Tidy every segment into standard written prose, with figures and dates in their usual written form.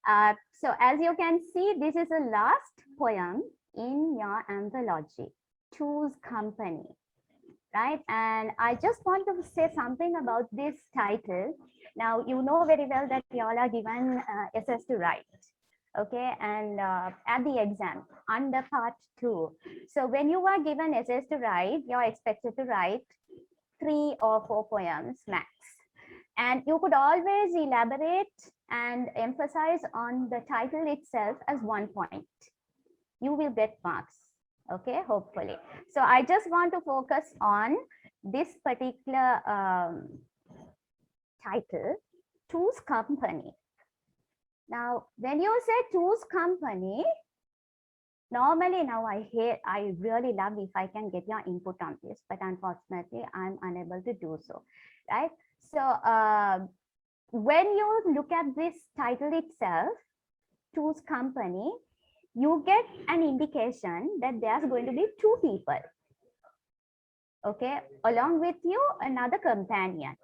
So as you can see, this is the last poem in your anthology, Choose Company, right? And I just want to say something about this title. Now, you know very well that you all are given essays to write, okay? And at the exam, under part 2. So when you are given essays to write, you're expected to write 3 or 4 poems max. And you could always elaborate and emphasize on the title itself as 1 point. You will get marks, okay, hopefully. So I just want to focus on this particular title, Choose Company. Now, when you say choose company, normally now I really love if I can get your input on this, but unfortunately I'm unable to do so, right? So when you look at this title itself, Choose Company, you get an indication that there's going to be 2 people, okay, along with you, another companion.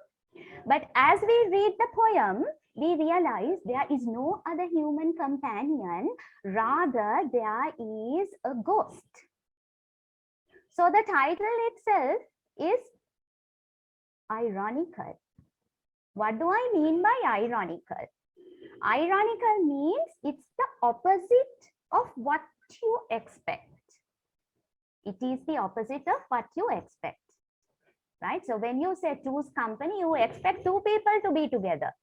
But as we read the poem, we realize there is no other human companion, rather there is a ghost. So the title itself is ironical. What do I mean by ironical? Ironical means it's the opposite of what you expect. It is the opposite of what you expect, right? So when you say choose company, you expect 2 people to be together.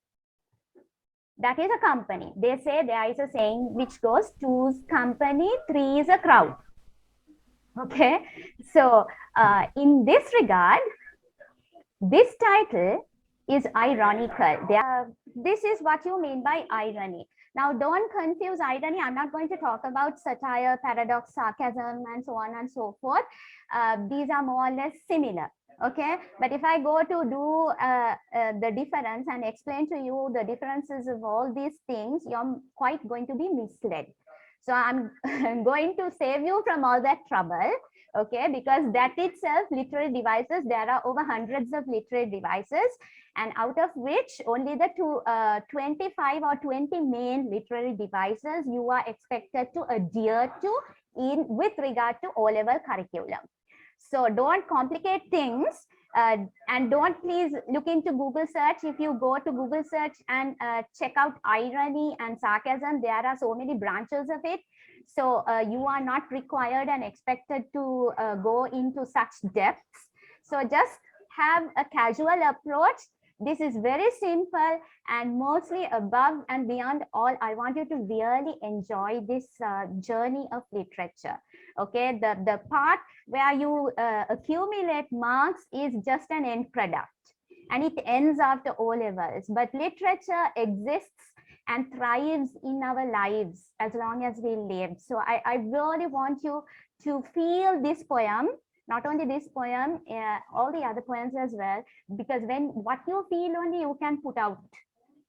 That is a company. They say there is a saying which goes, choose company, 3 is a crowd. Okay. So in this regard, this title is ironical. This is what you mean by irony. Now, don't confuse irony. I'm not going to talk about satire, paradox, sarcasm, and so on and so forth. These are more or less similar. Okay, but if I go to do the difference and explain to you the differences of all these things, you're quite going to be misled. So I'm going to save you from all that trouble, okay, because that itself, literary devices, there are over hundreds of literary devices, and out of which only the 25 or 20 main literary devices you are expected to adhere to in with regard to O-level curriculum. So don't complicate things, and don't please look into Google search. If you go to Google search and check out irony and sarcasm, there are so many branches of it. So you are not required and expected to go into such depths. So just have a casual approach. This is very simple, and mostly above and beyond all, I want you to really enjoy this journey of literature. Okay, the part where you accumulate marks is just an end product, and it ends after O levels. But literature exists and thrives in our lives as long as we live. So I really want you to feel this poem, not only this poem, all the other poems as well, because when what you feel only you can put out.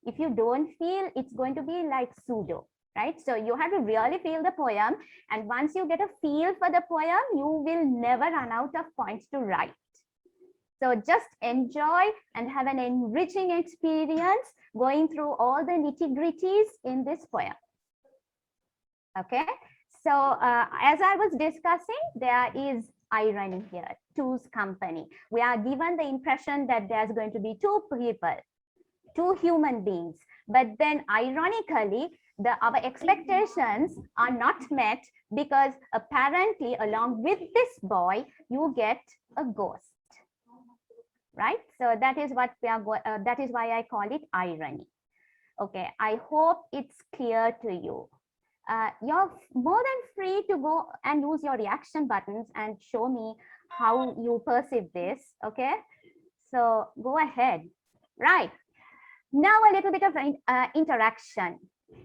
If you don't feel, it's going to be like pseudo, right? So you have to really feel the poem, and once you get a feel for the poem, you will never run out of points to write. So just enjoy and have an enriching experience going through all the nitty-gritties in this poem. Okay, so as I was discussing, there is irony here, choose company. We are given the impression that there's going to be 2 people, 2 human beings, but then ironically, our expectations are not met, because apparently along with this boy, you get a ghost. Right, so that is what we are that is why I call it irony. Okay, I hope it's clear to you. You're more than free to go and use your reaction buttons and show me how you perceive this. Okay, so go ahead. Right, now a little bit of interaction.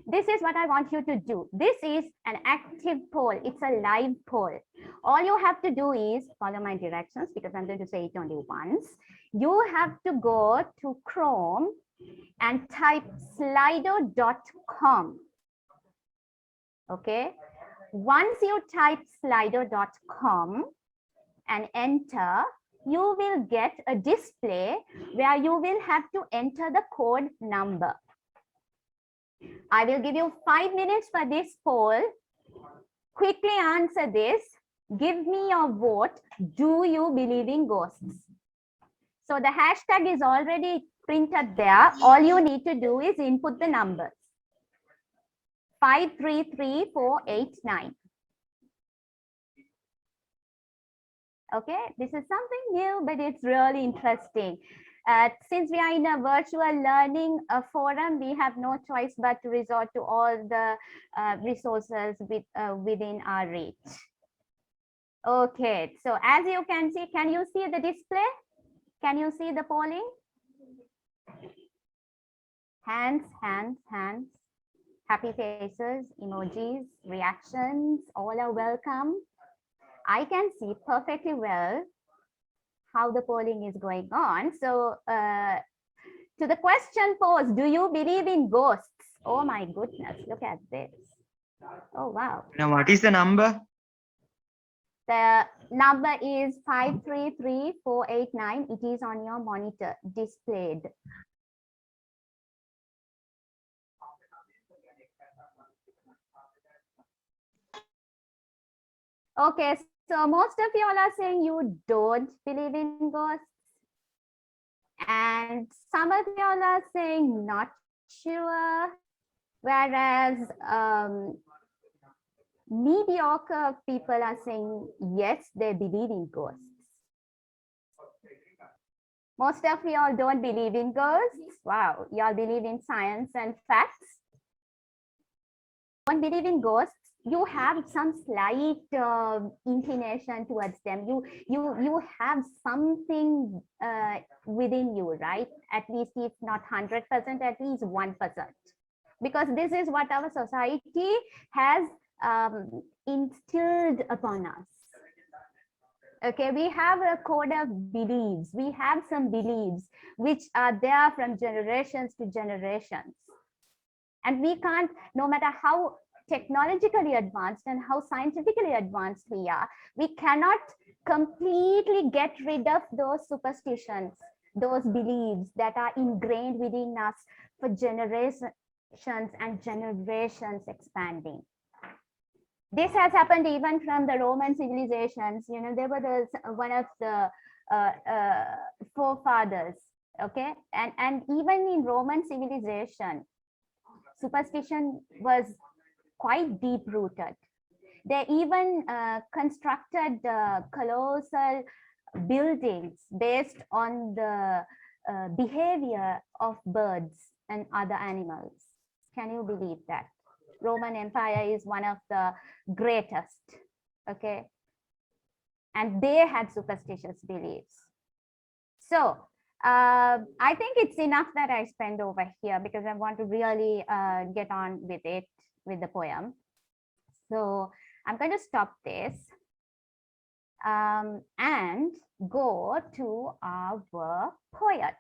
This is what I want you to do. This is an active poll. It's a live poll. All you have to do is follow my directions, because I'm going to say it only once. You have to go to Chrome and type slido.com. Okay. Once you type slido.com and enter, you will get a display where you will have to enter the code number. I will give you 5 minutes for this poll. Quickly answer this. Give me your vote. Do you believe in ghosts? So the hashtag is already printed there. All you need to do is input the numbers. 533489. Okay, this is something new, but it's really interesting. Since we are in a virtual learning forum, we have no choice but to resort to all the resources within our reach. Okay, so as you can see, can you see the display? Can you see the polling? Hands, hands, hands. Happy faces, emojis, reactions, all are welcome. I can see perfectly well how the polling is going on. So to the question posed, do you believe in ghosts? Oh my goodness, look at this. Oh, wow. Now, what is the number? The number is 533489. It is on your monitor displayed. Okay, so most of y'all are saying you don't believe in ghosts. And some of y'all are saying not sure. Whereas mediocre people are saying yes, they believe in ghosts. Most of y'all don't believe in ghosts. Wow, y'all believe in science and facts. Don't believe in ghosts. You have some slight inclination towards them. You have something within you, right? At least if not 100%, at least 1%. Because this is what our society has instilled upon us. Okay, we have a code of beliefs. We have some beliefs which are there from generations to generations. And we can't, no matter how technologically advanced and how scientifically advanced we are, we cannot completely get rid of those superstitions, those beliefs that are ingrained within us for generations and generations expanding. This has happened even from the Roman civilizations. You know, they were one of the forefathers. Okay, and even in Roman civilization, superstition was quite deep rooted. They even constructed colossal buildings based on the behavior of birds and other animals. Can you believe that? Roman Empire is one of the greatest, okay? And they had superstitious beliefs. So I think it's enough that I spend over here because I want to really get on with it, with the poem. So I'm going to stop this and go to our poet.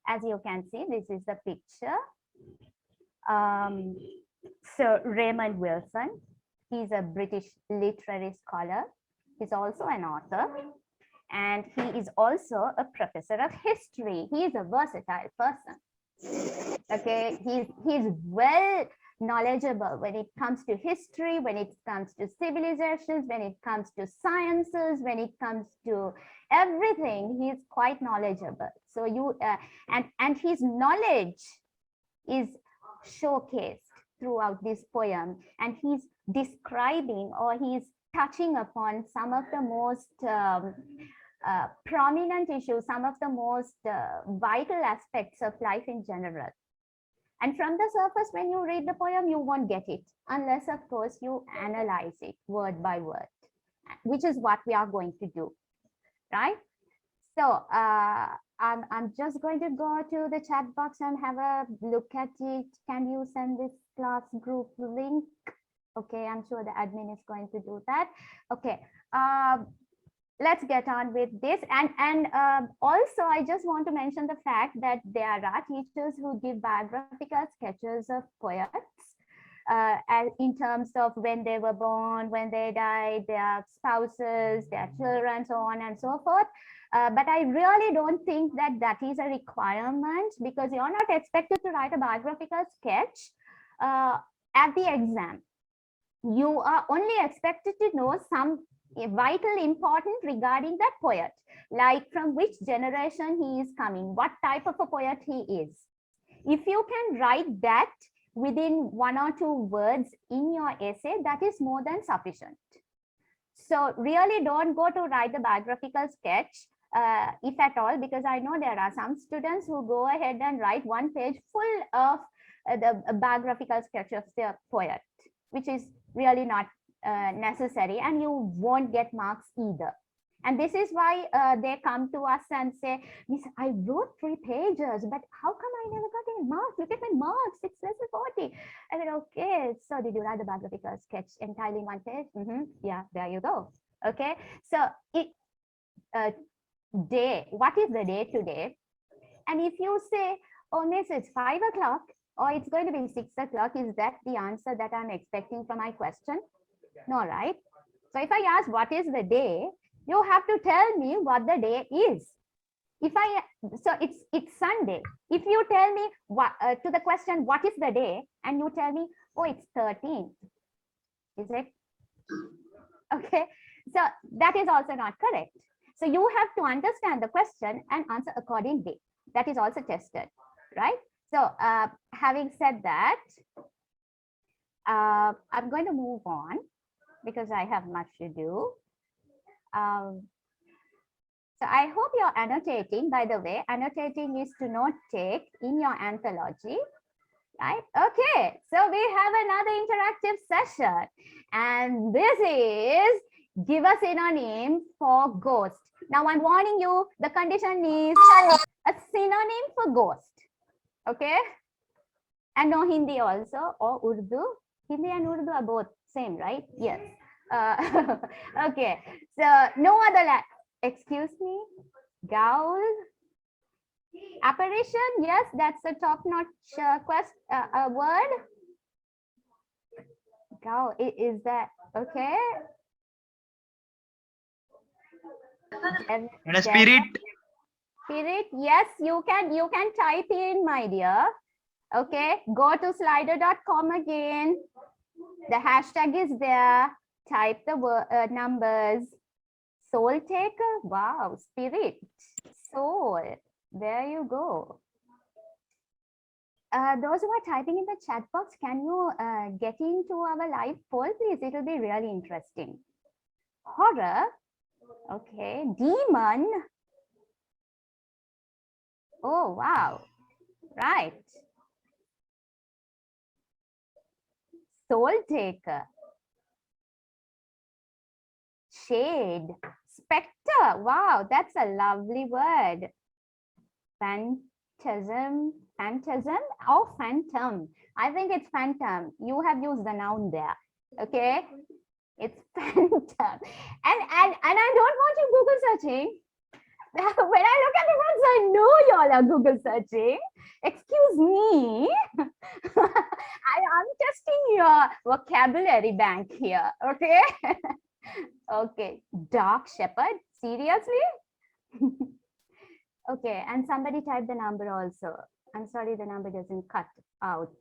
As you can see, this is the picture. So Raymond Wilson, he's a British literary scholar. He's also an author. And he is also a professor of history. He is a versatile person. Okay, he's well knowledgeable when it comes to history, when it comes to civilizations, when it comes to sciences, when it comes to everything. He's quite knowledgeable. So and his knowledge is showcased throughout this poem, and he's describing, or he's touching upon some of the most prominent issues, some of the most vital aspects of life in general. And from the surface, when you read the poem, you won't get it, unless, of course, you analyze it word by word, which is what we are going to do, right? So I'm just going to go to the chat box and have a look at it. Can you send this class group link? Okay, I'm sure the admin is going to do that. Okay, let's get on with this. And also, I just want to mention the fact that there are teachers who give biographical sketches of poets. in terms of when they were born, when they died, their spouses, their children, so on and so forth. But I really don't think that that is a requirement, because you're not expected to write a biographical sketch at the exam. You are only expected to know some vital important regarding that poet, like from which generation he is coming, what type of a poet he is. If you can write that within 1 or 2 words in your essay, that is more than sufficient. So really don't go to write the biographical sketch, if at all, because I know there are some students who go ahead and write 1 page full of the biographical sketch of the poet, which is really not necessary, and you won't get marks either. And this is why they come to us and say, Miss, I wrote 3 pages, but how come I never got any marks? Look at my marks, it's less than 40. I said, okay, so did you write the biographical sketch entirely in 1 page? Yeah, there you go. Okay, so day, what is the day today? And if you say, oh, miss, it's 5 o'clock, or it's going to be 6 o'clock, is that the answer that I'm expecting from my question? No, right? So if I ask what is the day, you have to tell me what the day is. If I, so it's Sunday. If you tell me what, to the question, what is the day? And you tell me, oh, it's 13th. Is it? Okay. So that is also not correct. So you have to understand the question and answer accordingly. That is also tested, right? So having said that, I'm going to move on because I have much to do. So I hope you're annotating. By the way, annotating is to note take in your anthology, right? Okay, so we have another interactive session, and this is give a synonym for ghost. Now I'm warning you, the condition is a synonym for ghost. Okay, and no Hindi also, or Urdu. Hindi and Urdu are both same, right? Yes. Okay, so no other, excuse me, Gaul, apparition, yes, that's a top-notch word. Gaul, is that okay? And a spirit. Spirit, yes, you can type in, my dear. Okay, go to slido.com again. The hashtag is there. Type the numbers. Soul taker, wow, spirit, soul, there you go. Those who are typing in the chat box, can you get into our live poll, please? It will be really interesting. Horror, okay. Demon, oh wow, right. Soul taker. Shade, spectre, wow, that's a lovely word. Phantasm or phantom. I think it's phantom. You have used the noun there. Okay, it's phantom. And I don't want you Google searching. When I look at the words, I know y'all are Google searching. Excuse me. I'm testing your vocabulary bank here. Okay. Okay, dark shepherd, seriously? Okay, and somebody typed the number also. I'm sorry, the number doesn't cut out.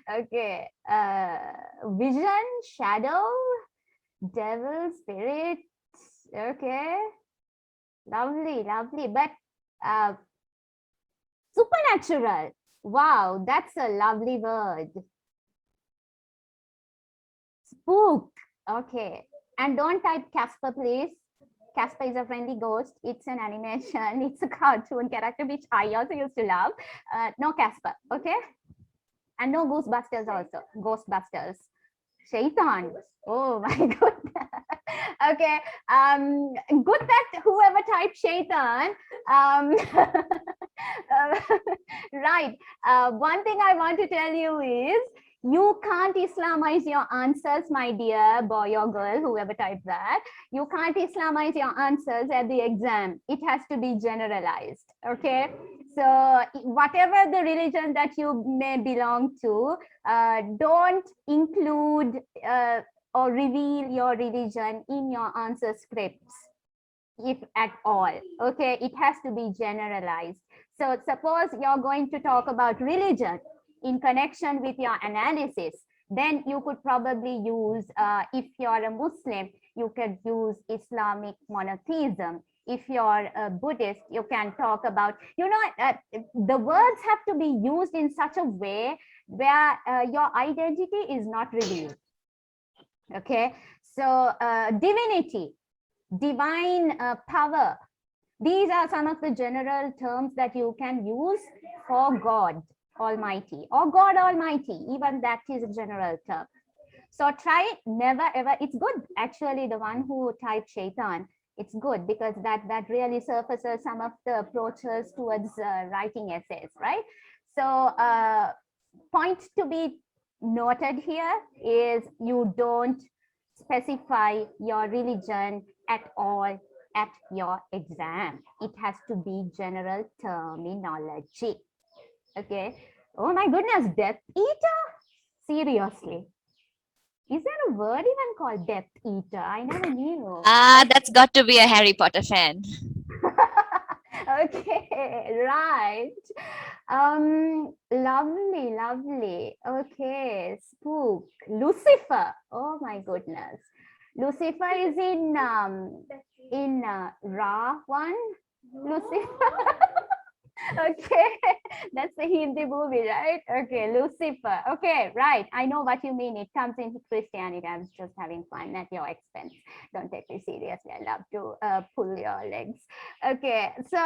Okay, vision, shadow, devil, spirit. Okay, lovely, lovely, but supernatural. Wow, that's a lovely word. Spook. Okay, and don't type Casper, please. Casper is a friendly ghost. It's an animation. It's a cartoon character which I also used to love. No Casper, okay? And no Ghostbusters also. Ghostbusters. Shaitan. Oh my goodness. Okay. Good that whoever typed Shaitan. Right. One thing I want to tell you is, you can't Islamize your answers, my dear boy or girl, whoever typed that. You can't Islamize your answers at the exam. It has to be generalized, okay? So whatever the religion that you may belong to, don't include or reveal your religion in your answer scripts, if at all. Okay, it has to be generalized. So suppose you're going to talk about religion in connection with your analysis, then you could probably use, if you're a Muslim, you could use Islamic monotheism. If you're a Buddhist, you can talk about, the words have to be used in such a way where your identity is not revealed. Okay, so divinity, divine power. These are some of the general terms that you can use for God Almighty or God Almighty. Even that is a general term. So try never ever. It's good actually. The one who typed Shaitan, it's good because that really surfaces some of the approaches towards writing essays, right? So point to be noted here is you don't specify your religion at all at your exam. It has to be general terminology. Okay. Oh my goodness, Death Eater? Seriously. Is there a word even called Death Eater? I never knew. That's got to be a Harry Potter fan. Okay, right. Lovely. Okay, spook. Lucifer. Oh my goodness. Lucifer is in Ra one. Lucifer. Okay, that's the Hindi movie, right? Okay, Lucifer. Okay, right. I know what you mean. It comes into Christianity. I was just having fun at your expense. Don't take me seriously. I love to pull your legs. Okay, so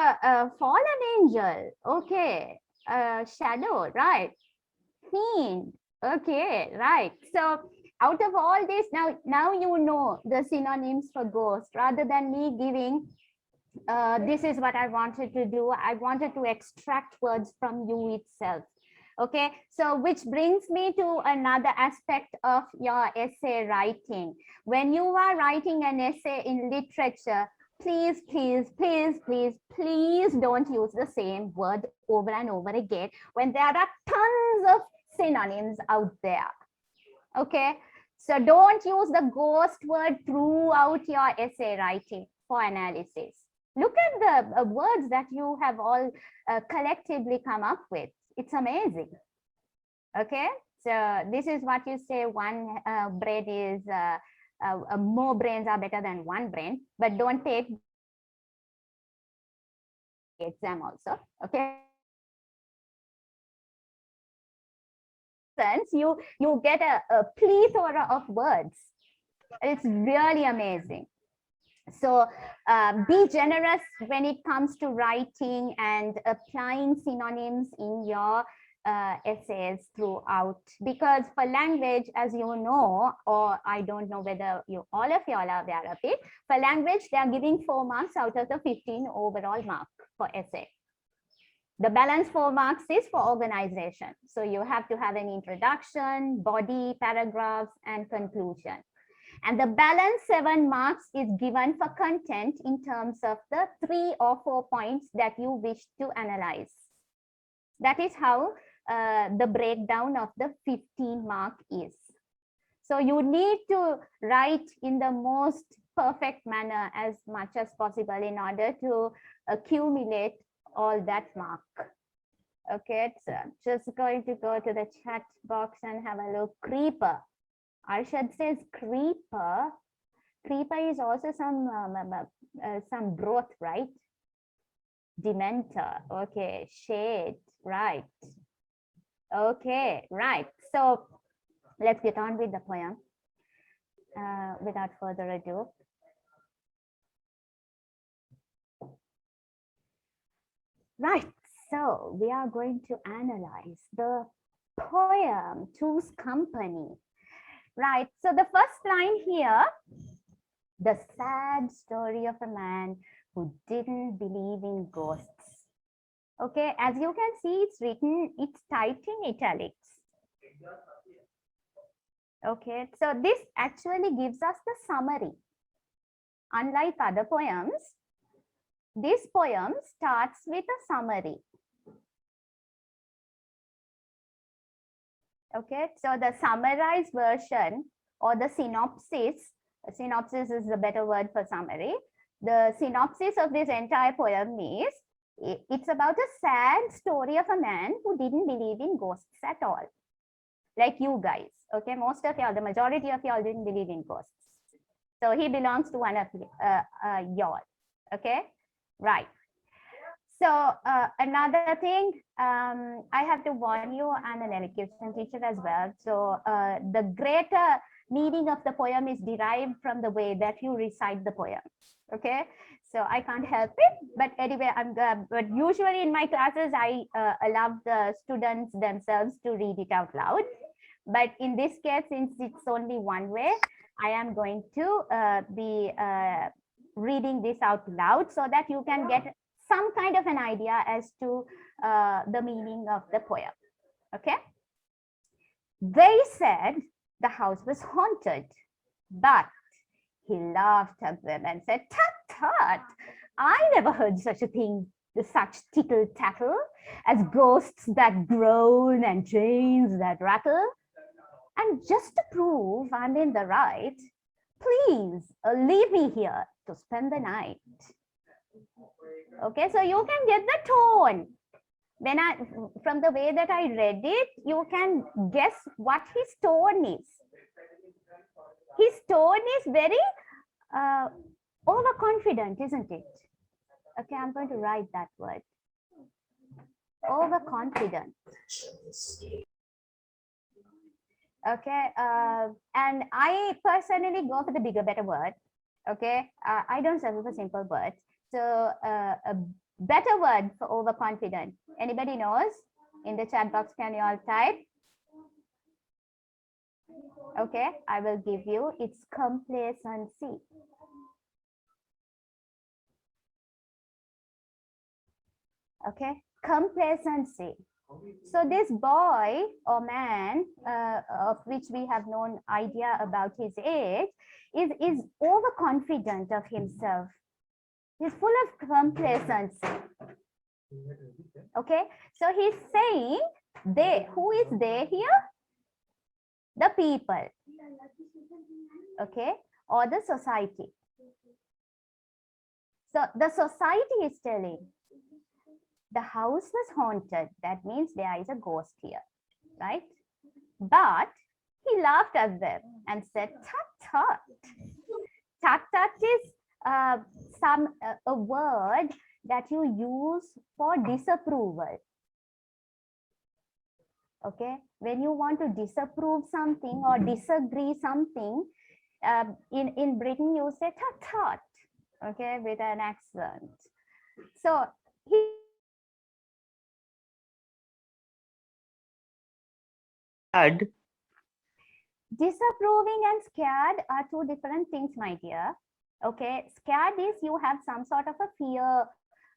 fallen angel. Okay, shadow. Right. Fiend. Okay, right. So out of all this, now you know the synonyms for ghost. Rather than me giving this is what I wanted to do. I wanted to extract words from you itself. Okay, so which brings me to another aspect of your essay writing. When you are writing an essay in literature, please don't use the same word over and over again when there are tons of synonyms out there. Okay, so don't use the ghost word throughout your essay writing for analysis. Look at the words that you have all collectively come up with. It's amazing. Okay, so this is what you say, one brain is, more brains are better than one brain, but don't take the exam also. Okay. You get a plethora of words. It's really amazing. So be generous when it comes to writing and applying synonyms in your essays throughout, because for language, as you know, or I don't know whether all of you all are aware of it, for language, they are giving 4 marks out of the 15 overall mark for essay. The balance 4 marks is for organization. So you have to have an introduction, body, paragraphs, and conclusion. And the balance 7 marks is given for content in terms of the 3 or 4 points that you wish to analyze. That is how the breakdown of the 15 mark is. So you need to write in the most perfect manner as much as possible in order to accumulate all that mark. Okay, so I'm just going to go to the chat box and have a look. Creeper. Arshad says creeper. Creeper is also some broth, right? Dementor. Okay, shade. Right. Okay, right. So let's get on with the poem without further ado. Right. So we are going to analyze the poem Two's Company. Right. So the first line here, the sad story of a man who didn't believe in ghosts. Okay, as you can see, it's typed in italics. Okay, so this actually gives us the summary. Unlike other poems, this poem starts with a summary. Okay, so the summarized version or the synopsis is the better word for summary. The synopsis of this entire poem is, it's about a sad story of a man who didn't believe in ghosts at all. Like you guys, okay? Most of y'all, the majority of y'all didn't believe in ghosts. So he belongs to one of y'all, okay? Right. So another thing, I have to warn you, I'm an elocution teacher as well. So the greater meaning of the poem is derived from the way that you recite the poem. Okay, so I can't help it. But anyway, but usually in my classes, I allow the students themselves to read it out loud. But in this case, since it's only one way, I am going to be reading this out loud so that you can get some kind of an idea as to the meaning of the poem. Okay. They said the house was haunted, but he laughed at them and said, "Tut, tut, I never heard such a thing, such tittle-tattle as ghosts that groan and chains that rattle. And just to prove I'm in the right, please leave me here to spend the night." Okay, so you can get the tone. When from the way that I read it, you can guess what his tone is. His tone is very overconfident, isn't it? Okay, I'm going to write that word. Overconfident. Okay, and I personally go for the bigger, better word. Okay, I don't settle for simple words. So a better word for overconfident. Anybody knows? In the chat box, can you all type? Okay, I will give you. It's complacency. Okay, complacency. So this boy or man, of which we have no idea about his age, is overconfident of himself. He's full of complacency. Okay, so he's saying they. Who is they here? The people. Okay, or the society. So the society is telling the house was haunted. That means there is a ghost here, right? But he laughed at them and said, "Tut, tut." Tut, tut is a word that you use for disapproval. Okay, when you want to disapprove something or disagree something, in Britain you say "tut, tut." Okay, with an accent. So he disapproving and scared are two different things, my dear. Okay, scared is you have some sort of a fear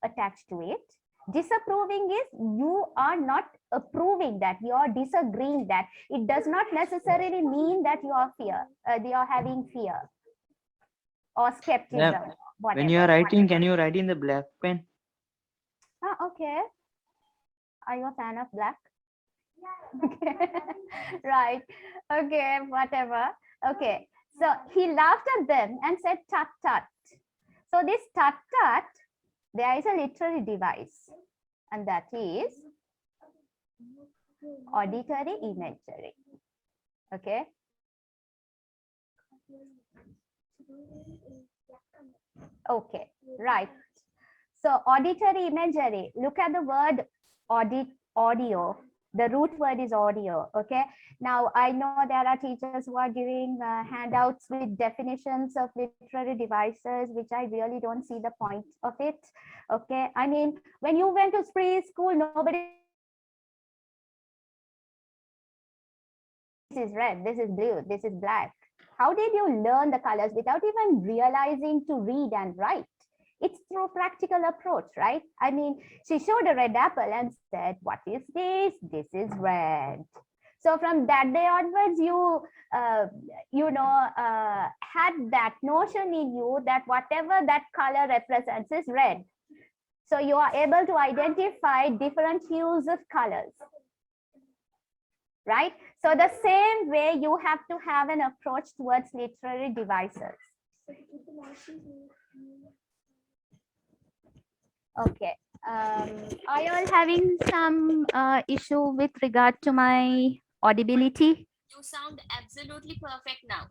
attached to it. Disapproving is you are not approving that, you are disagreeing that. It does not necessarily mean that you are having fear or skepticism. Yeah. When you are writing, can you write in the black pen? Okay. Are you a fan of black? Okay. Right. Okay, whatever. Okay. So he laughed at them and said, "Tut, tut." So this "tut, tut," there is a literary device, and that is auditory imagery. Okay. Okay, right. So auditory imagery, look at the word audio. The root word is audio. Okay. Now I know there are teachers who are giving handouts with definitions of literary devices, which I really don't see the point of it. Okay. I mean, when you went to preschool, nobody. This is red, this is blue, this is black. How did you learn the colors without even realizing to read and write? It's through practical approach, right? I mean, she showed a red apple and said, "What is this? This is red." So from that day onwards, you had that notion in you that whatever that color represents is red. So you are able to identify different hues of colors. right? So the same way you have to have an approach towards literary devices. Okay. Are you all having some issue with regard to my audibility? You sound absolutely perfect now.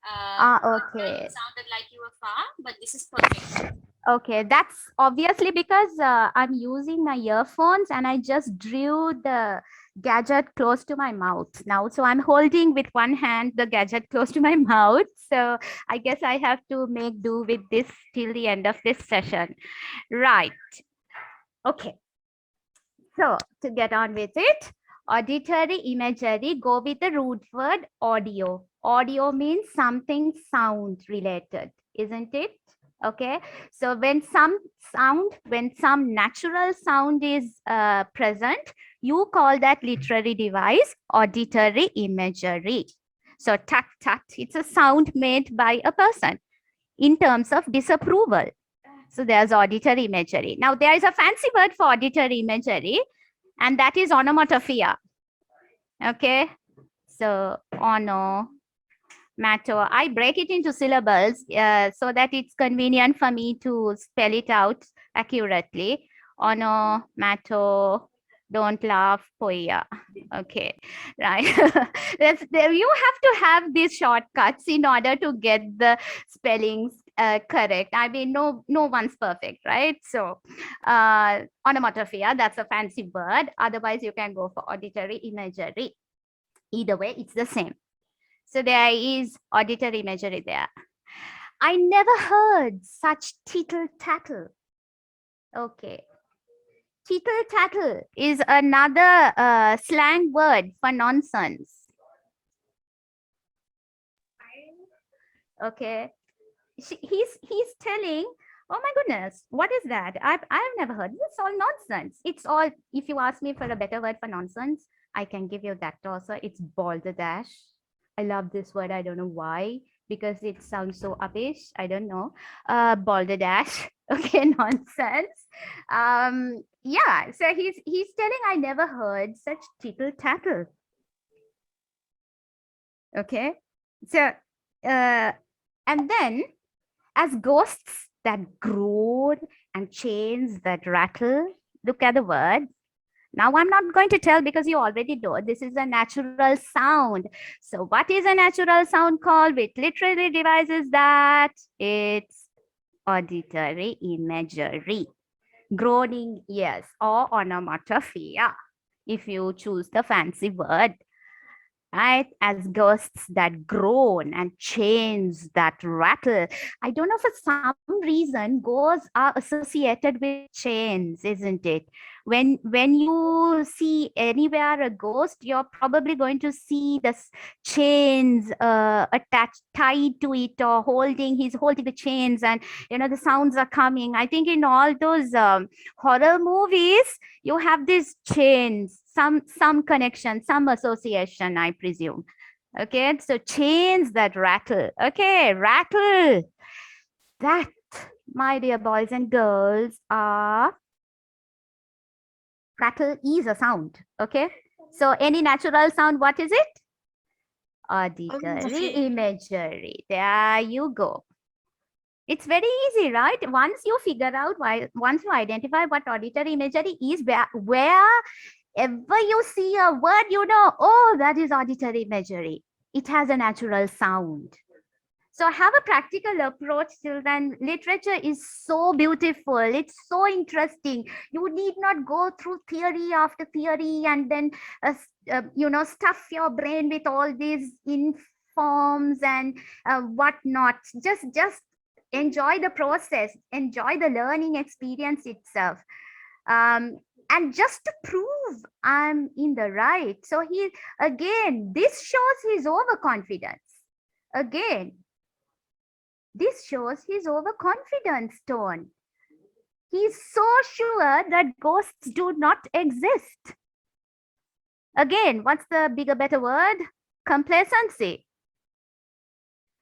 Okay. It sounded like you were far, but this is perfect. Okay, that's obviously because I'm using my earphones and I just drew the gadget close to my mouth now. So I'm holding with one hand the gadget close to my mouth. So I guess I have to make do with this till the end of this session. Right. Okay. So to get on with it, auditory imagery, go with the root word audio. Audio means something sound related, isn't it? Okay, so when some natural sound is present, you call that literary device auditory imagery. So tut tut, it's a sound made by a person in terms of disapproval. So there's auditory imagery. Now there is a fancy word for auditory imagery, and that is onomatopoeia. Okay, so matter. I break it into syllables so that it's convenient for me to spell it out accurately. Matter. Don't laugh, poia. Okay, right. You have to have these shortcuts in order to get the spellings correct. I mean, no one's perfect, right? So, onomatopoeia, that's a fancy word. Otherwise, you can go for auditory imagery. Either way, it's the same. So there is auditory imagery there. I never heard such tittle tattle. Okay. Tittle tattle is another slang word for nonsense. Okay. He's telling, oh my goodness, what is that? I've never heard. It's all nonsense. It's all, if you ask me for a better word for nonsense, I can give you that also. It's balderdash. I love this word. I don't know why, because it sounds so uppish. I don't know. Balderdash. Okay, nonsense. Yeah. So he's telling I never heard such tittle tattle. Okay. So and then as ghosts that groan and chains that rattle. Look at the word. Now, I'm not going to tell because you already know this is a natural sound. So what is a natural sound called with literary devices? That it's auditory imagery. Groaning, yes, or onomatopoeia, if you choose the fancy word. Right, as ghosts that groan and chains that rattle. I don't know, for some reason ghosts are associated with chains, isn't it? When you see anywhere a ghost, you're probably going to see the chains attached, tied to it, or he's holding the chains, and the sounds are coming. I think in all those horror movies you have these chains, some connection, some association, I presume. Okay, so chains that rattle. Okay, rattle. That, my dear boys and girls, rattle is a sound. Okay, so any natural sound, what is it? Auditory imagery. There you go. It's very easy, right? Once you figure out once you identify what auditory imagery is, wherever you see a word, oh, that is auditory imagery. It has a natural sound. So have a practical approach, children. Literature is so beautiful. It's so interesting. You need not go through theory after theory and then, stuff your brain with all these informs and whatnot. Just enjoy the process, enjoy the learning experience itself. And just to prove I'm in the right. So this shows his overconfidence. Again, this shows his overconfidence tone. He's so sure that ghosts do not exist. Again, what's the bigger, better word? Complacency.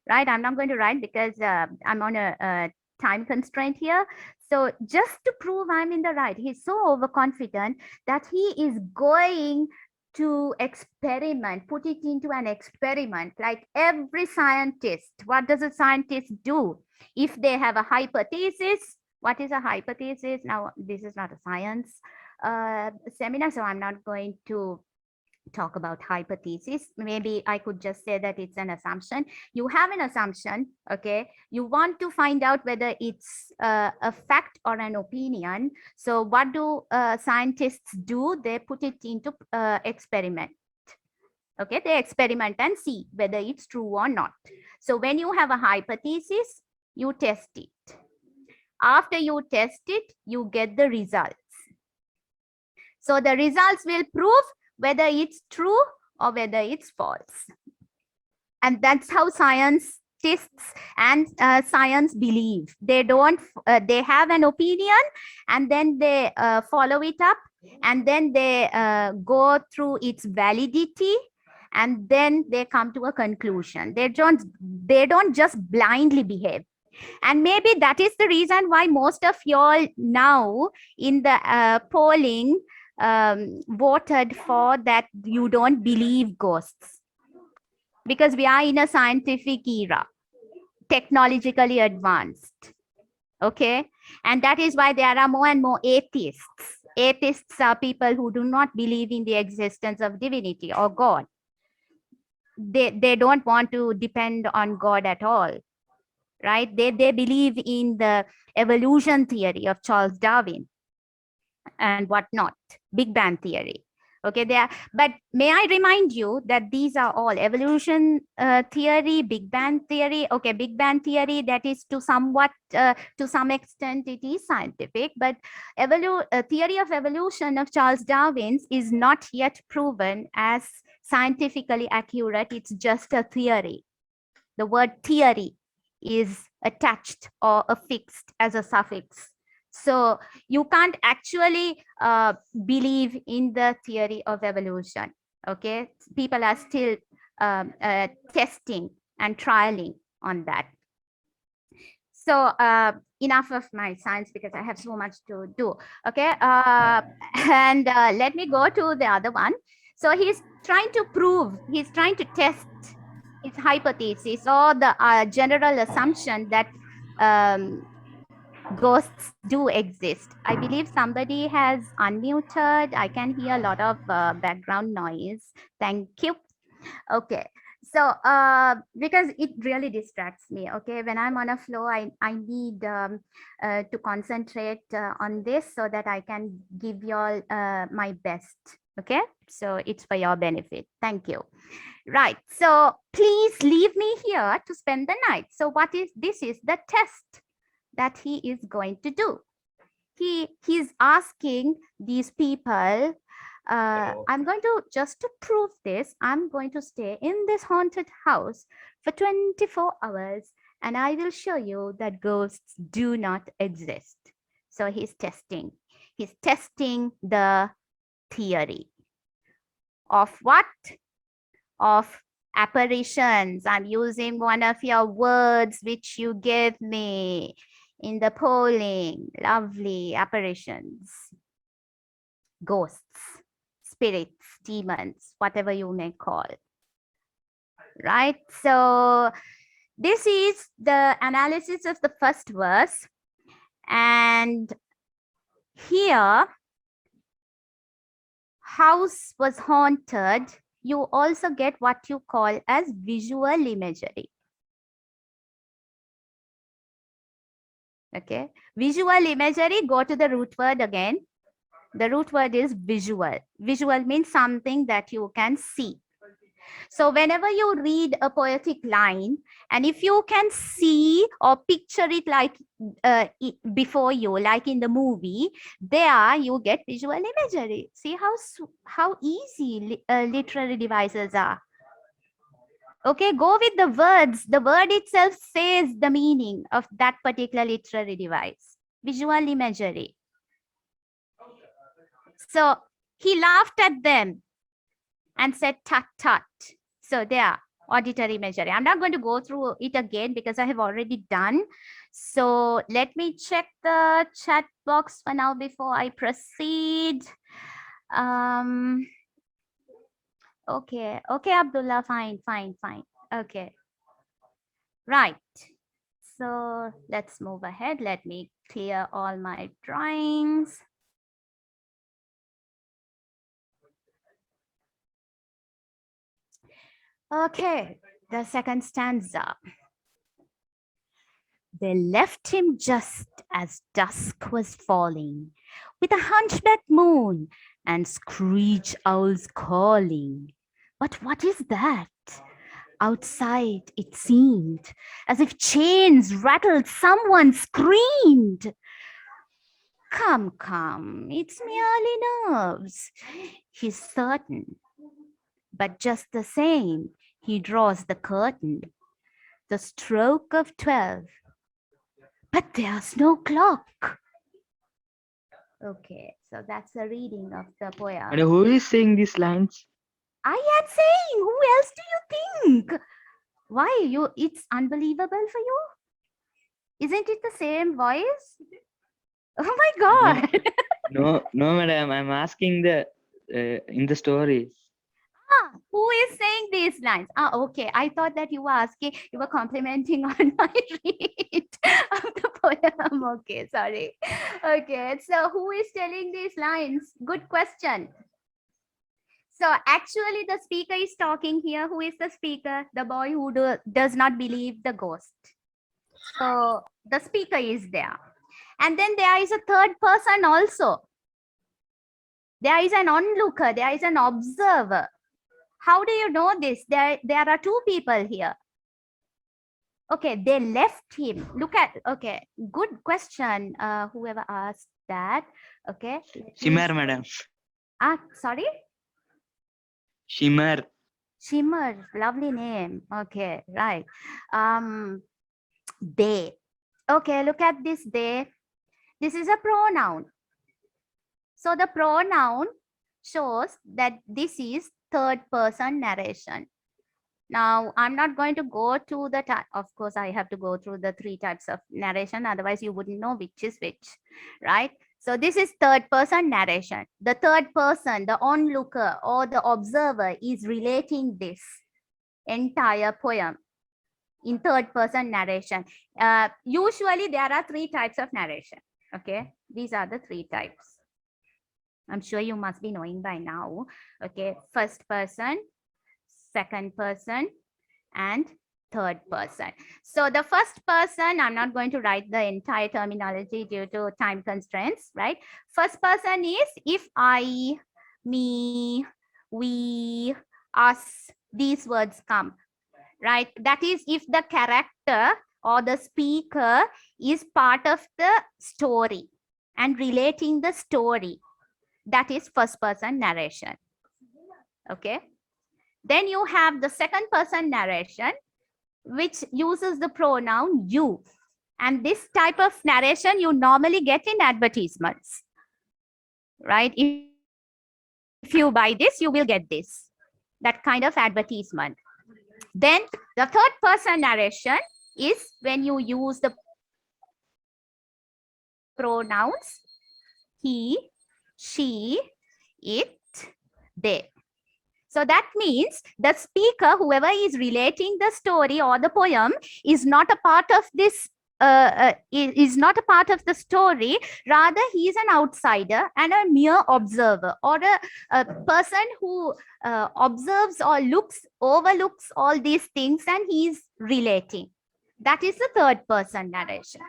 Right? I'm not going to write because I'm on a time constraint here. So just to prove I'm in the right, he's so overconfident that he is going to experiment, put it into an experiment, like every scientist. What does a scientist do? If they have a hypothesis, what is a hypothesis? Now, this is not a science seminar, so I'm not going to talk about hypothesis. Maybe I could just say that it's an assumption. You have an assumption, okay? You want to find out whether it's a fact or an opinion. So what do scientists do? They put it into experiment. Okay, they experiment and see whether it's true or not. So when you have a hypothesis, you test it. After you test it, you get the results. So the results will prove whether it's true or whether it's false. And that's how scientists and science believe. They don't, they have an opinion and then they follow it up and then they go through its validity and then they come to a conclusion. They don't just blindly behave. And maybe that is the reason why most of y'all now in the polling voted for that you don't believe ghosts, because we are in a scientific era, technologically advanced. Okay, and that is why there are more and more atheists. Atheists are people who do not believe in the existence of divinity or God. They don't want to depend on God at all, right? They believe in the evolution theory of Charles Darwin and whatnot, Big Bang theory. Okay, but may I remind you that these are all evolution theory, Big Bang theory. Okay, Big Bang theory, that is to some extent it is scientific, but theory of evolution of Charles Darwin's is not yet proven as scientifically accurate. It's just a theory. The word theory is attached or affixed as a suffix. So you can't actually believe in the theory of evolution. Okay, people are still testing and trialing on that. So enough of my science because I have so much to do. Okay, and let me go to the other one. So he's trying to test his hypothesis or the general assumption that ghosts do exist. I believe somebody has unmuted. I can hear a lot of background noise. Thank you. Okay. So because it really distracts me. Okay, when I'm on a flow, I need to concentrate on this so that I can give you all my best. Okay, so it's for your benefit. Thank you. Right, so please leave me here to spend the night. So what is this? Is the test that he is going to do. He's asking these people, I'm going to, just to prove this, I'm going to stay in this haunted house for 24 hours and I will show you that ghosts do not exist. So he's testing the theory of what? Of apparitions. I'm using one of your words which you gave me in the polling. Lovely. Apparitions, ghosts, spirits, demons, whatever you may call. Right? So this is the analysis of the first verse. And here, house was haunted. You also get what you call as visual imagery. Okay, visual imagery, go to the root word again. The root word is visual. Visual means something that you can see. So whenever you read a poetic line, and if you can see or picture it like before you, like in the movie, there you get visual imagery. See how easy literary devices are. Okay, go with the words. The word itself says the meaning of that particular literary device. Visual imagery. So he laughed at them and said, tut, tut. So there, auditory imagery. I'm not going to go through it again because I have already done. So let me check the chat box for now before I proceed. Okay, okay, Abdullah, fine. Okay, right. So let's move ahead. Let me clear all my drawings. Okay, the second stanza. They left him just as dusk was falling, with a hunchback moon and screech owls calling. But what is that? Outside, it seemed as if chains rattled, someone screamed. Come, it's merely nerves. He's certain. But just the same, he draws the curtain. The stroke of 12. But there's no clock. Okay, so that's the reading of the poem. And who is saying these lines? I am saying, who else do you think? Why it's unbelievable for you? Isn't it the same voice? Oh my God. No, madam. I'm asking the in the stories. Who is saying these lines? Okay. I thought that you were complimenting on my read of the poem. Okay, sorry. Okay, so who is telling these lines? Good question. So actually the speaker is talking here. Who is the speaker? The boy who does not believe the ghost. So the speaker is there. And then there is a third person also. There is an onlooker. There is an observer. How do you know this? There are two people here. Okay, they left him. Look at, okay, good question. Whoever asked that. Okay. Shimmer, madam. Sorry? Shimmer. Shimmer, lovely name. Okay, right. They. Okay, look at this they. This is a pronoun. So the pronoun shows that this is third person narration. Now, I'm not going to go to the, of course, I have to go through the 3 types of narration. Otherwise, you wouldn't know which is which, right? So this is third person narration. The third person, the onlooker or the observer is relating this entire poem in third person narration. Usually, there are 3 types of narration. Okay, these are the 3 types. I'm sure you must be knowing by now. Okay, first person, second person, and third person. So the first person, I'm not going to write the entire terminology due to time constraints, right? First person is if I, me, we, us, these words come, right? That is if the character or the speaker is part of the story and relating the story. That is first person narration. Okay. Then you have the second person narration, which uses the pronoun you. And this type of narration you normally get in advertisements, right? If you buy this, you will get this, that kind of advertisement. Then the third person narration is when you use the pronouns he, she, it, they. So that means the speaker, whoever is relating the story or the poem, is not a part of this, is not a part of the story. Rather, he is an outsider and a mere observer, or a person who observes or overlooks all these things, and he is relating. That is the third person narration.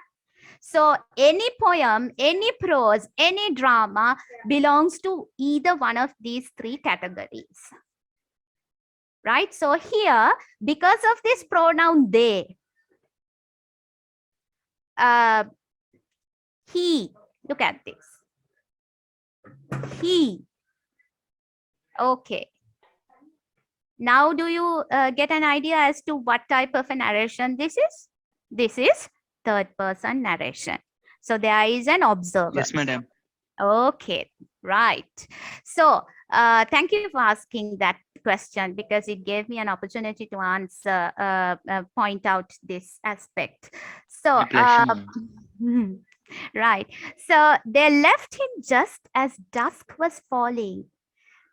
So any poem, any prose, any drama belongs to either one of these 3 categories. Right? So here, because of this pronoun they, he, look at this. He. Okay. Now do you get an idea as to what type of a narration this is? This is third person narration. So there is an observer. Yes, madam. Okay, right. So thank you for asking that question, because it gave me an opportunity to answer, point out this aspect. So, right. So they left him just as dusk was falling.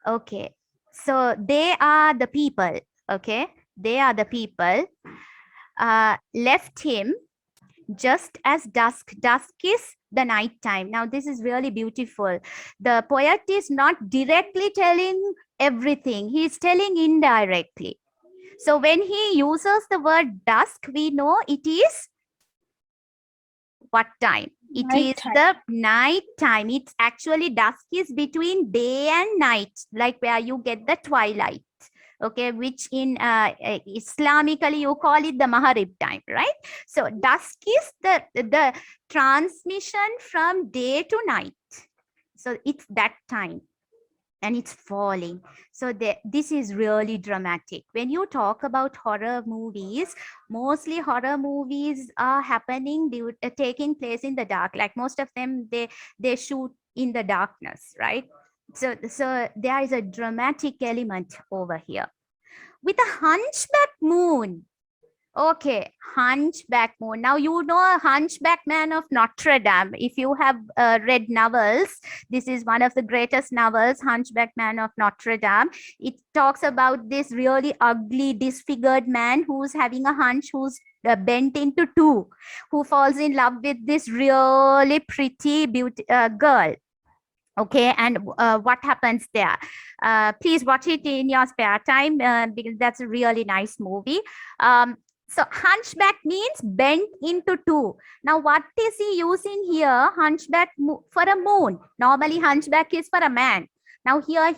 Okay. So they are the people, okay? They are the people left him just as dusk. Dusk is the night time. Now, this is really beautiful. The poet is not directly telling everything, he is telling indirectly. So when he uses the word dusk, we know it is what time? It is Nighttime. the night time. It's actually dusk is between day and night, like where you get the twilight. Okay, which in Islamically you call it the Maghrib time, right? So dusk is the transmission from day to night. So it's that time and it's falling. So this is really dramatic. When you talk about horror movies, mostly horror movies are happening, taking place in the dark. Like most of them, they shoot in the darkness, right? So there is a dramatic element over here. With a hunchback moon. Okay, Hunchback Moon. Now you know Hunchback Man of Notre Dame. If you have read novels, this is one of the greatest novels, Hunchback Man of Notre Dame. It talks about this really ugly, disfigured man who's having a hunch, who's bent into two, who falls in love with this really pretty girl. Okay, and what happens there? Please watch it in your spare time because that's a really nice movie. So hunchback means bent into two. Now what is he using here? Hunchback for a moon. Normally hunchback is for a man. Now here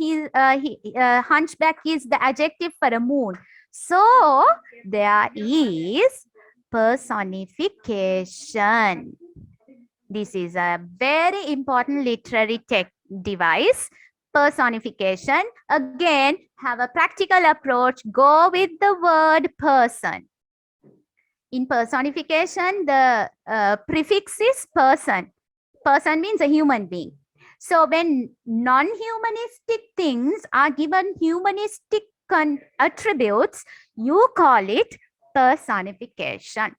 hunchback is the adjective for a moon. So there is personification. This is a very important literary device. Personification. Again, have a practical approach. Go with the word person. In personification, the prefix is person. Person means a human being. So when non-humanistic things are given humanistic attributes, you call it personification.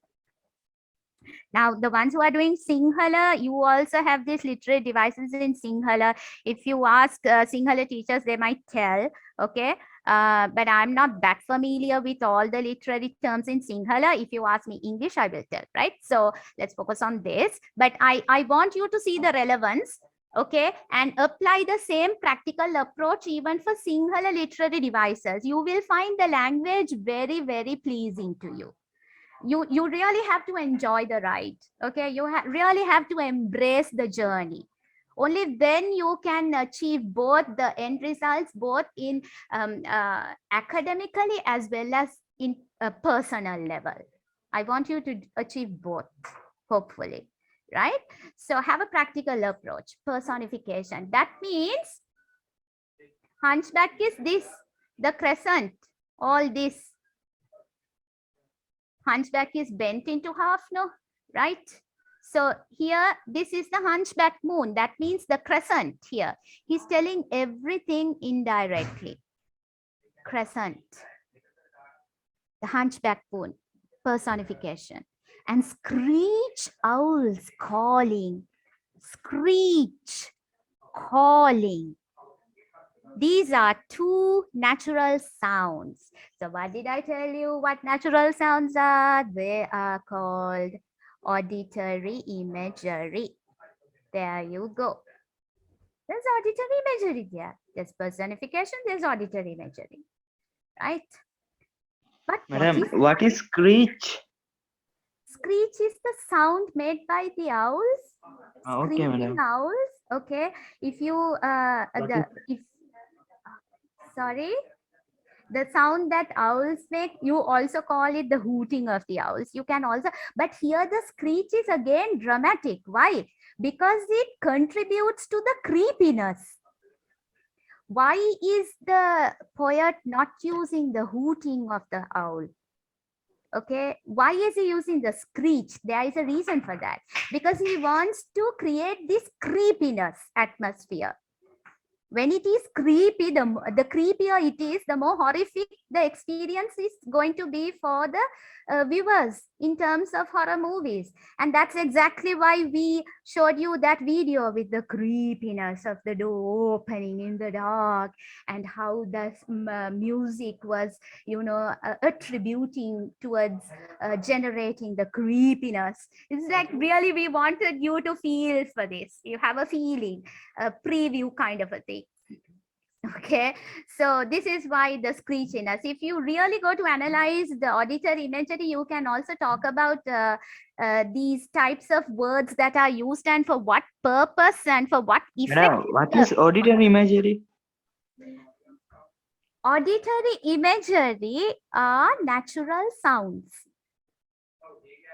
Now, the ones who are doing Sinhala, you also have these literary devices in Sinhala. If you ask Sinhala teachers, they might tell, okay? But I'm not that familiar with all the literary terms in Sinhala. If you ask me English, I will tell, right? So let's focus on this. But I want you to see the relevance, okay? And apply the same practical approach even for Sinhala literary devices. You will find the language very, very pleasing to you. You really have to enjoy the ride. Okay, you really have to embrace the journey. Only then you can achieve both the end results, both in academically as well as in a personal level. I want you to achieve both, hopefully, right? So have a practical approach. Personification, that means hunchback is this, the crescent, all this. Hunchback is bent into half, no, right? So here, this is the hunchback moon. That means the crescent here. He's telling everything indirectly. Crescent, the hunchback moon, personification. And screech owls calling. Screech, calling. These are two natural sounds. So what did I tell you what natural sounds are? They are called auditory imagery. There you go. There's auditory imagery there. There's personification, there's auditory imagery. Right? But Madam, what is screech? Screech is the sound made by the owls. Okay, Screeching madam. owls. Okay. If you sorry, the sound that owls make, you also call it the hooting of the owls. You can also, but here the screech is again dramatic. Why? Because it contributes to the creepiness. Why is the poet not using the hooting of the owl? Okay, why is he using the screech? There is a reason for that. Because he wants to create this creepiness atmosphere. When it is creepy, the creepier it is, the more horrific the experience is going to be for the viewers in terms of horror movies. And that's exactly why we showed you that video with the creepiness of the door opening in the dark, and how the music was, attributing towards generating the creepiness. It's like really we wanted you to feel for this. You have a feeling, a preview kind of a thing. Okay, so this is why the screechiness. If you really go to analyze the auditory imagery, you can also talk about these types of words that are used and for what purpose and for what effect. Madam, what is auditory imagery? Auditory imagery are natural sounds.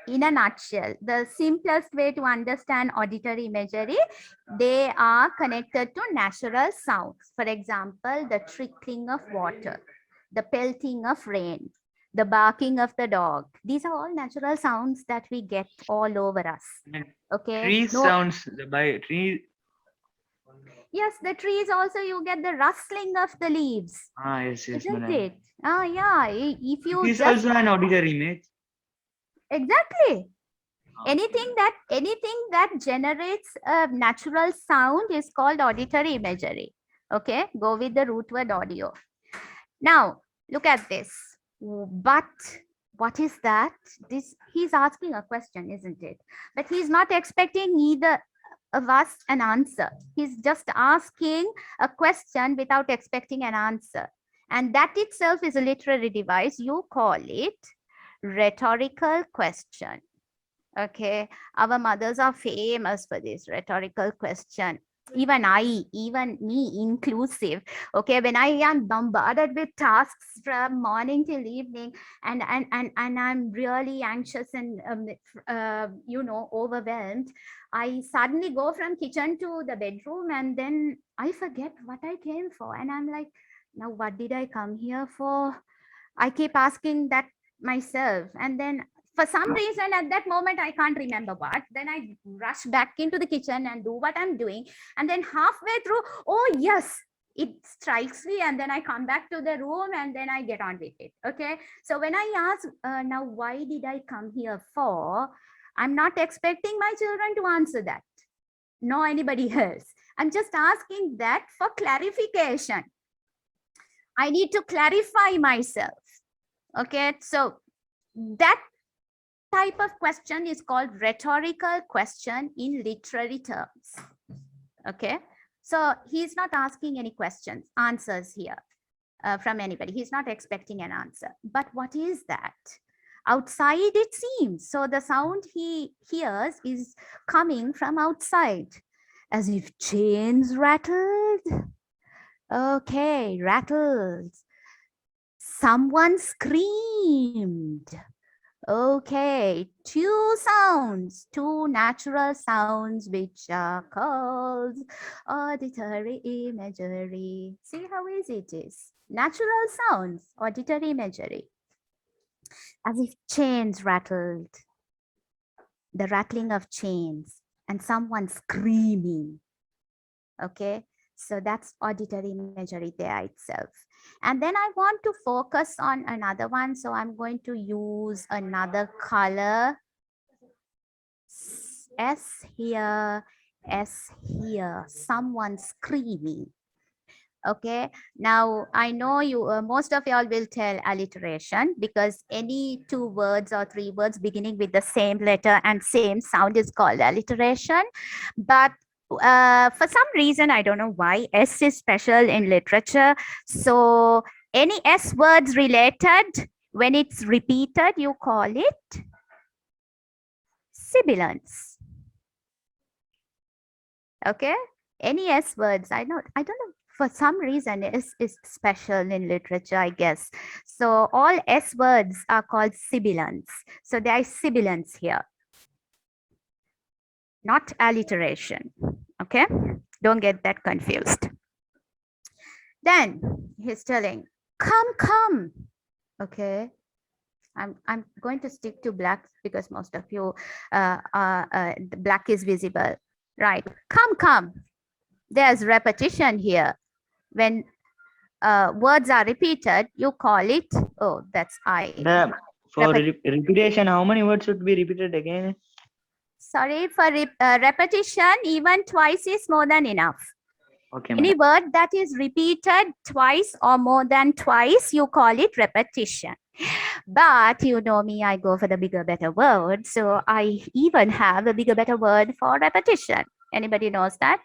In a nutshell, the simplest way to understand auditory imagery, they are connected to natural sounds. For example, the trickling of water, the pelting of rain, the barking of the dog. These are all natural sounds that we get all over us. Okay. Tree sounds by tree. Yes, the trees also, you get the rustling of the leaves. Ah, yes, Isn't madam. it? Ah, yeah. If you It is just also an auditory image. exactly. Anything that generates a natural sound is called auditory imagery. Okay, go with the root word audio. Now, look at this. But what is that? He's asking a question, isn't it? But he's not expecting either of us an answer. He's just asking a question without expecting an answer. And that itself is a literary device. You call it rhetorical question. Okay, our mothers are famous for this rhetorical question. Even me inclusive. Okay, when I am bombarded with tasks from morning till evening, and I'm really anxious and overwhelmed, I suddenly go from kitchen to the bedroom, and then I forget what I came for, and I'm like, now what did I come here for? I keep asking that myself, and then for some reason at that moment I can't remember what, then I rush back into the kitchen and do what I'm doing, and then halfway through, oh yes, it strikes me, and then I come back to the room and then I get on with it. Okay, so when I ask now why did I come here for, I'm not expecting my children to answer that, nor anybody else. I'm just asking that for clarification. I need to clarify myself. Okay, so that type of question is called rhetorical question in literary terms. Okay, so he's not asking any answers here from anybody. He's not expecting an answer. But what is that? Outside, it seems. So the sound he hears is coming from outside, as if chains rattled. Okay, rattled. Someone screamed. Okay, two sounds, two natural sounds, which are called auditory imagery. See how easy it is. Natural sounds, auditory imagery. As if chains rattled, the rattling of chains, and someone screaming. Okay, so that's auditory imagery there itself. And then I want to focus on another one. So I'm going to use another color. S here, S here, someone screaming. Okay, now I know you, most of y'all will tell alliteration, because any two words or three words beginning with the same letter and same sound is called alliteration. But for some reason, I don't know why, S is special in literature. So any S words related, when it's repeated, you call it sibilance. Okay, any S words, I don't know, for some reason S is special in literature, I guess. So all S words are called sibilants. So there is sibilance here, not alliteration. Okay, don't get that confused. Then he's telling, come, come. Okay, I'm going to stick to black because most of you black is visible, right? Come, come. There's repetition here. When words are repeated, you call it, oh, that's I. The for repetition, how many words should be repeated again? Sorry, for repetition, even twice is more than enough. Okay, Any madam. word that is repeated twice or more than twice, you call it repetition. But you know me, I go for the bigger, better word. So I even have a bigger, better word for repetition. Anybody knows that?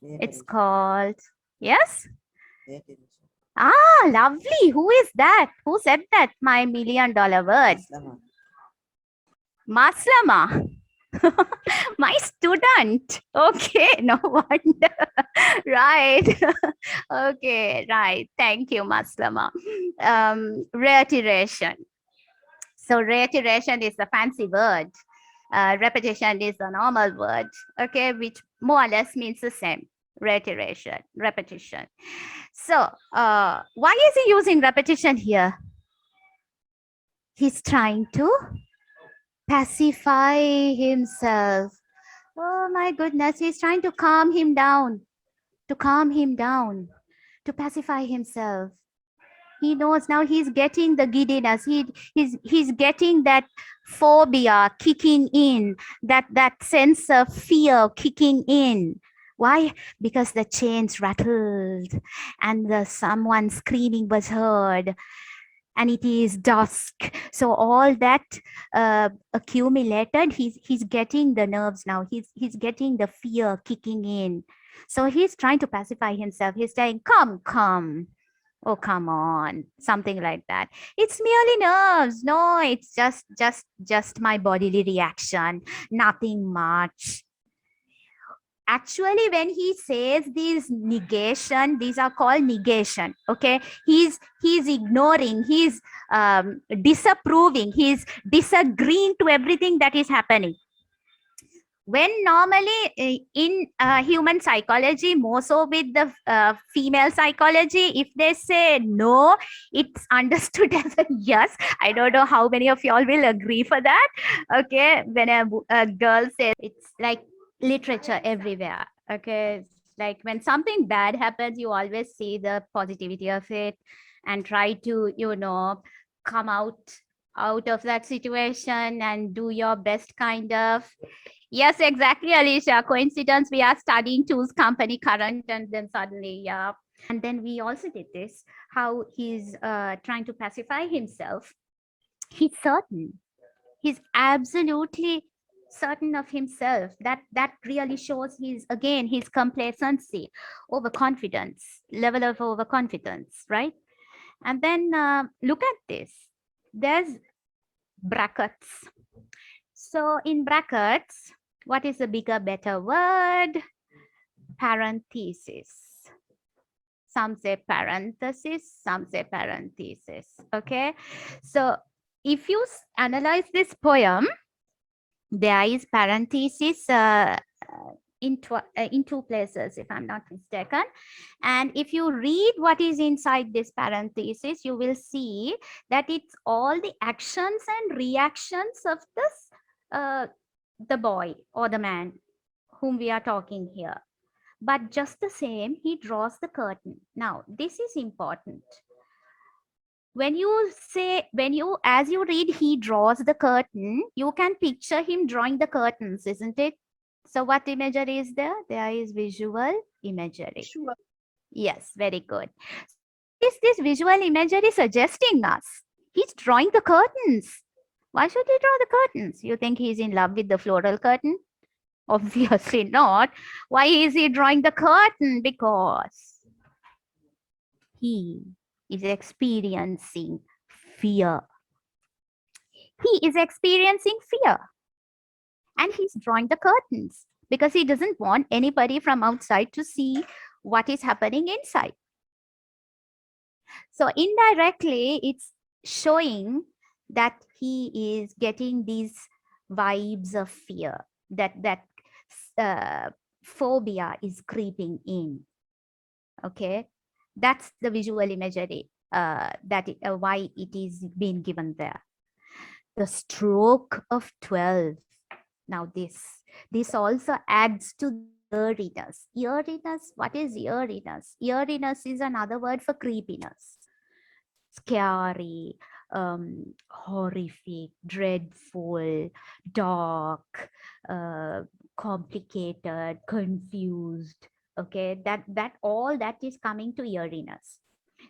It's called, yes? Ah, lovely. Who is that? Who said that? My $1 million word. Maslama. My student. Okay, no wonder. Right. Okay, right. Thank you, Maslama. Reiteration. So reiteration is a fancy word. Repetition is a normal word, okay, which more or less means the same. Reiteration, repetition. So why is he using repetition here? He's trying to pacify himself. Oh my goodness, he's trying to calm him down, to pacify himself. He knows now he's getting the giddiness. He's getting that phobia kicking in, that sense of fear kicking in. Why? Because the chains rattled and someone screaming was heard. And it is dusk, so all that accumulated, he's getting the nerves now. He's getting the fear kicking in. So he's trying to pacify himself. He's saying, come, oh come on, something like that. It's merely nerves. No, it's just my bodily reaction, nothing much. Actually, when he says these negation, these are called negation. Okay, he's ignoring, he's disapproving, he's disagreeing to everything that is happening. When normally in human psychology, more so with the female psychology, if they say no, it's understood as a yes. I don't know how many of y'all will agree for that. Okay, when a girl says, it's like literature everywhere. Okay, like when something bad happens, you always see the positivity of it and try to, come out of that situation and do your best, kind of. Yes, exactly, Alicia. Coincidence, we are studying two's company current, and then suddenly, yeah. And then we also did this, how he's trying to pacify himself. He's certain. He's absolutely certain of himself. That really shows his complacency, overconfidence, level of overconfidence, right? And then look at this. There's brackets. So in brackets, what is a bigger, better word? Parenthesis. Some say parenthesis, some say parenthesis. Okay. So if you analyze this poem, there is parenthesis in two places, if I'm not mistaken. And if you read what is inside this parenthesis, you will see that it's all the actions and reactions of this the boy or the man whom we are talking here. But just the same, he draws the curtain. Now, this is important. When you say, as you read, he draws the curtain, you can picture him drawing the curtains, isn't it? So what imagery is there? There is visual imagery. Sure. Yes, very good. Is this visual imagery suggesting us? He's drawing the curtains. Why should he draw the curtains? You think he's in love with the floral curtain? Obviously not. Why is he drawing the curtain? Because he is experiencing fear. He is experiencing fear. And he's drawing the curtains because he doesn't want anybody from outside to see what is happening inside. So indirectly, it's showing that he is getting these vibes of fear, that phobia is creeping in. Okay, that's the visual imagery why it is being given there. The stroke of 12. Now this also adds to eeriness. Eeriness, what is eeriness? Eeriness is another word for creepiness. Scary, horrific, dreadful, dark, complicated, confused. Okay, that all that is coming to eeriness.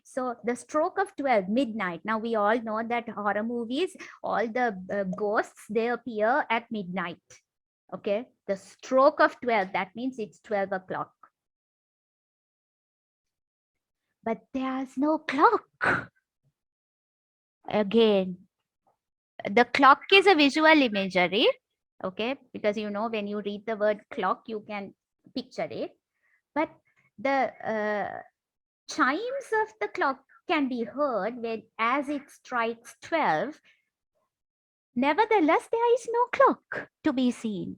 So the stroke of 12, midnight. Now we all know that horror movies, all the ghosts, they appear at midnight. Okay, the stroke of 12, that means it's 12 o'clock. But there's no clock. Again, the clock is a visual imagery. Okay, because you know, when you read the word clock, you can picture it. But the chimes of the clock can be heard when as it strikes 12. Nevertheless, there is no clock to be seen.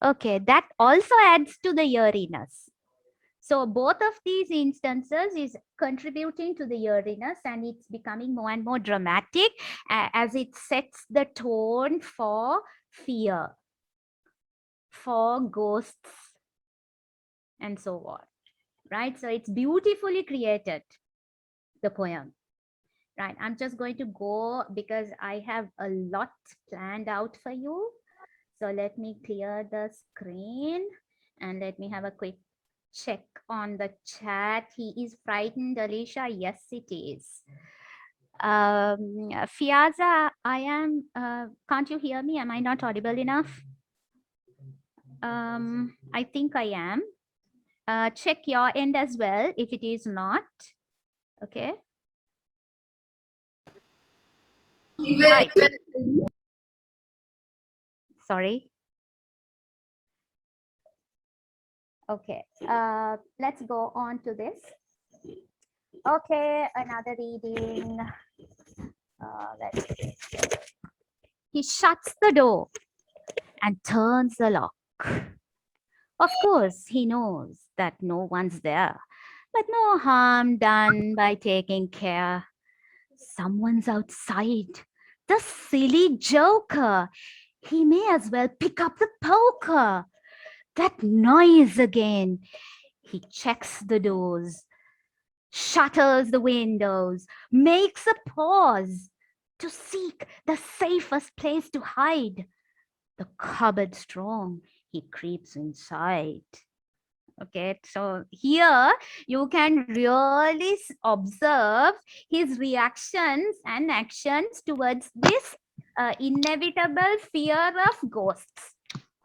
Okay, that also adds to the eeriness. So both of these instances is contributing to the eeriness, and it's becoming more and more dramatic as it sets the tone for fear, for ghosts, and so on. Right? So it's beautifully created, the poem. Right? I'm just going to go because I have a lot planned out for you. So let me clear the screen and let me have a quick check on the chat. He is frightened, Alicia. Yes, it is. Fiaza, I am, can't you hear me? Am I not audible enough? I think I am. Check your end as well if it is not. Okay. Right. Sorry. Okay, let's go on to this. Okay, another reading. Let's see. He shuts the door and turns the lock. Of course, he knows that no one's there, but no harm done by taking care. Someone's outside. The silly joker. He may as well pick up the poker. That noise again. He checks the doors, shutters the windows, makes a pause to seek the safest place to hide. The cupboard strong, he creeps inside. Okay, so here you can really observe his reactions and actions towards this inevitable fear of ghosts.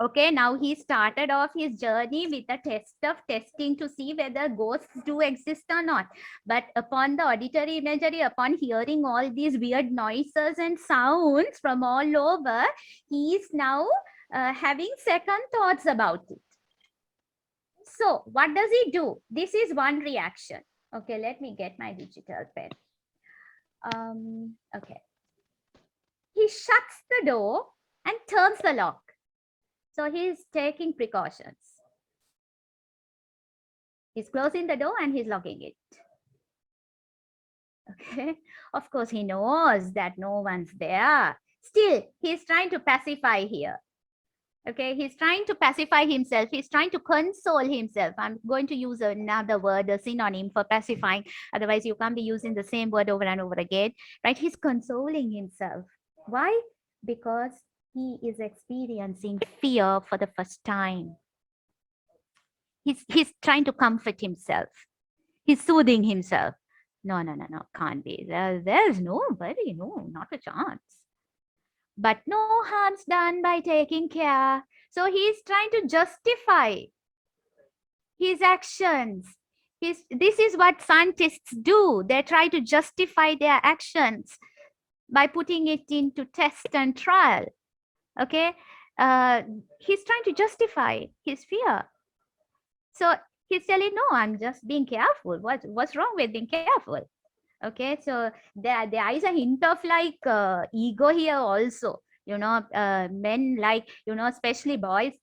Okay, now he started off his journey with a test of testing to see whether ghosts do exist or not. But upon the auditory imagery, upon hearing all these weird noises and sounds from all over, he is now having second thoughts about it. So what does he do? This is one reaction. Okay, let me get my digital pen. Okay. He shuts the door and turns the lock. So he's taking precautions. He's closing the door and he's locking it. Okay. Of course, he knows that no one's there. Still, he's trying to pacify here. Okay, he's trying to pacify himself. He's trying to console himself. I'm going to use another word, a synonym for pacifying. Otherwise, you can't be using the same word over and over again, right? He's consoling himself. Why? Because he is experiencing fear for the first time. He's trying to comfort himself. He's soothing himself. No, can't be. There's nobody. No, not a chance. But no harm's done by taking care. So he's trying to justify his actions. This is what scientists do. They try to justify their actions by putting it into test and trial. Okay, he's trying to justify his fear. So he's telling, no, I'm just being careful. What's wrong with being careful? Okay, so there is a hint of like ego here also. You know, men like, you know, especially boys,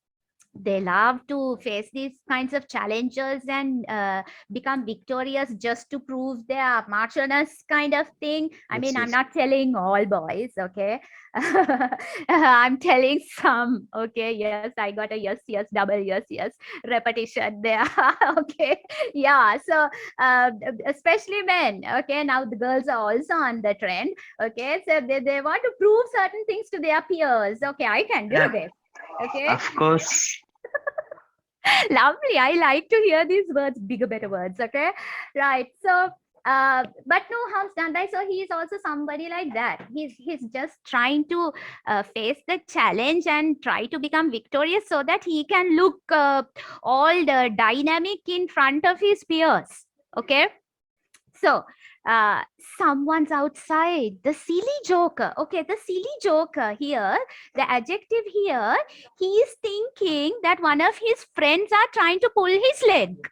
They love to face these kinds of challenges and become victorious just to prove their martialness kind of thing. I Yes, mean, I'm yes. not telling all boys, okay? I'm telling some, okay? Yes, I got a yes, yes, double yes, yes repetition there, okay? Yeah, so especially men, okay? Now the girls are also on the trend, okay? So they want to prove certain things to their peers. Okay, I can do Yeah, this, okay? of course. Lovely. I like to hear these words, bigger, better words. Okay. Right. So, but no harms done, right? So he's also somebody like that. He's just trying to face the challenge and try to become victorious so that he can look all the dynamic in front of his peers. Okay. So, uh, someone's outside. The silly joker. Okay, the silly joker here, the adjective here, he is thinking that one of his friends are trying to pull his leg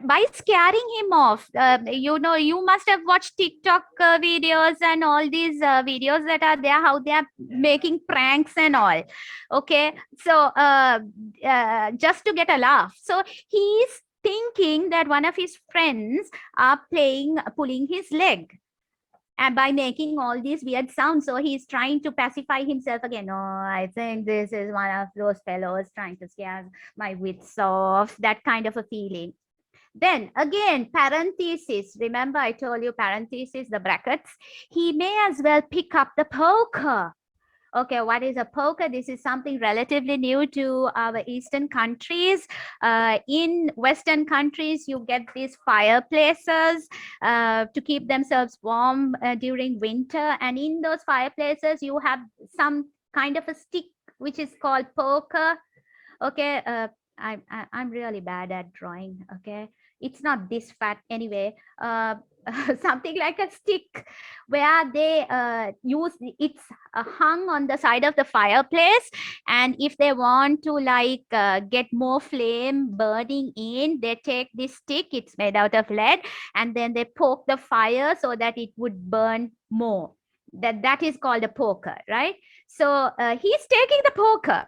by scaring him off. You know, you must have watched TikTok videos and all these videos that are there, how they are making pranks and all. Okay, so just to get a laugh. So he's thinking that one of his friends are pulling his leg, and by making all these weird sounds. So he's trying to pacify himself again. Oh, I think this is one of those fellows trying to scare my wits off, that kind of a feeling. Then again, parenthesis. Remember, I told you parenthesis, the brackets. He may as well pick up the poker. Okay, what is a poker? This is something relatively new to our Eastern countries. In Western countries, you get these fireplaces to keep themselves warm during winter. And in those fireplaces, you have some kind of a stick, which is called poker. Okay, I'm really bad at drawing. Okay, it's not this fat anyway. Something like a stick where they use it's hung on the side of the fireplace, and if they want to like get more flame burning in, they take this stick, it's made out of lead, and then they poke the fire so that it would burn more. That is called a poker, right? So he's taking the poker.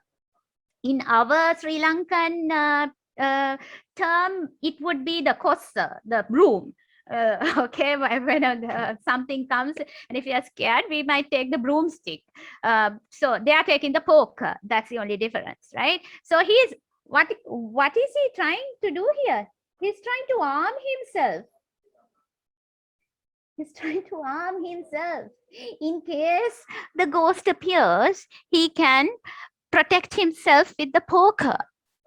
In our Sri Lankan term, it would be the kossa, the broom. Okay, when something comes, and if you are scared, we might take the broomstick. So they are taking the poker. That's the only difference, right? So he's what is he trying to do here? He's trying to arm himself. He's trying to arm himself. In case the ghost appears, he can protect himself with the poker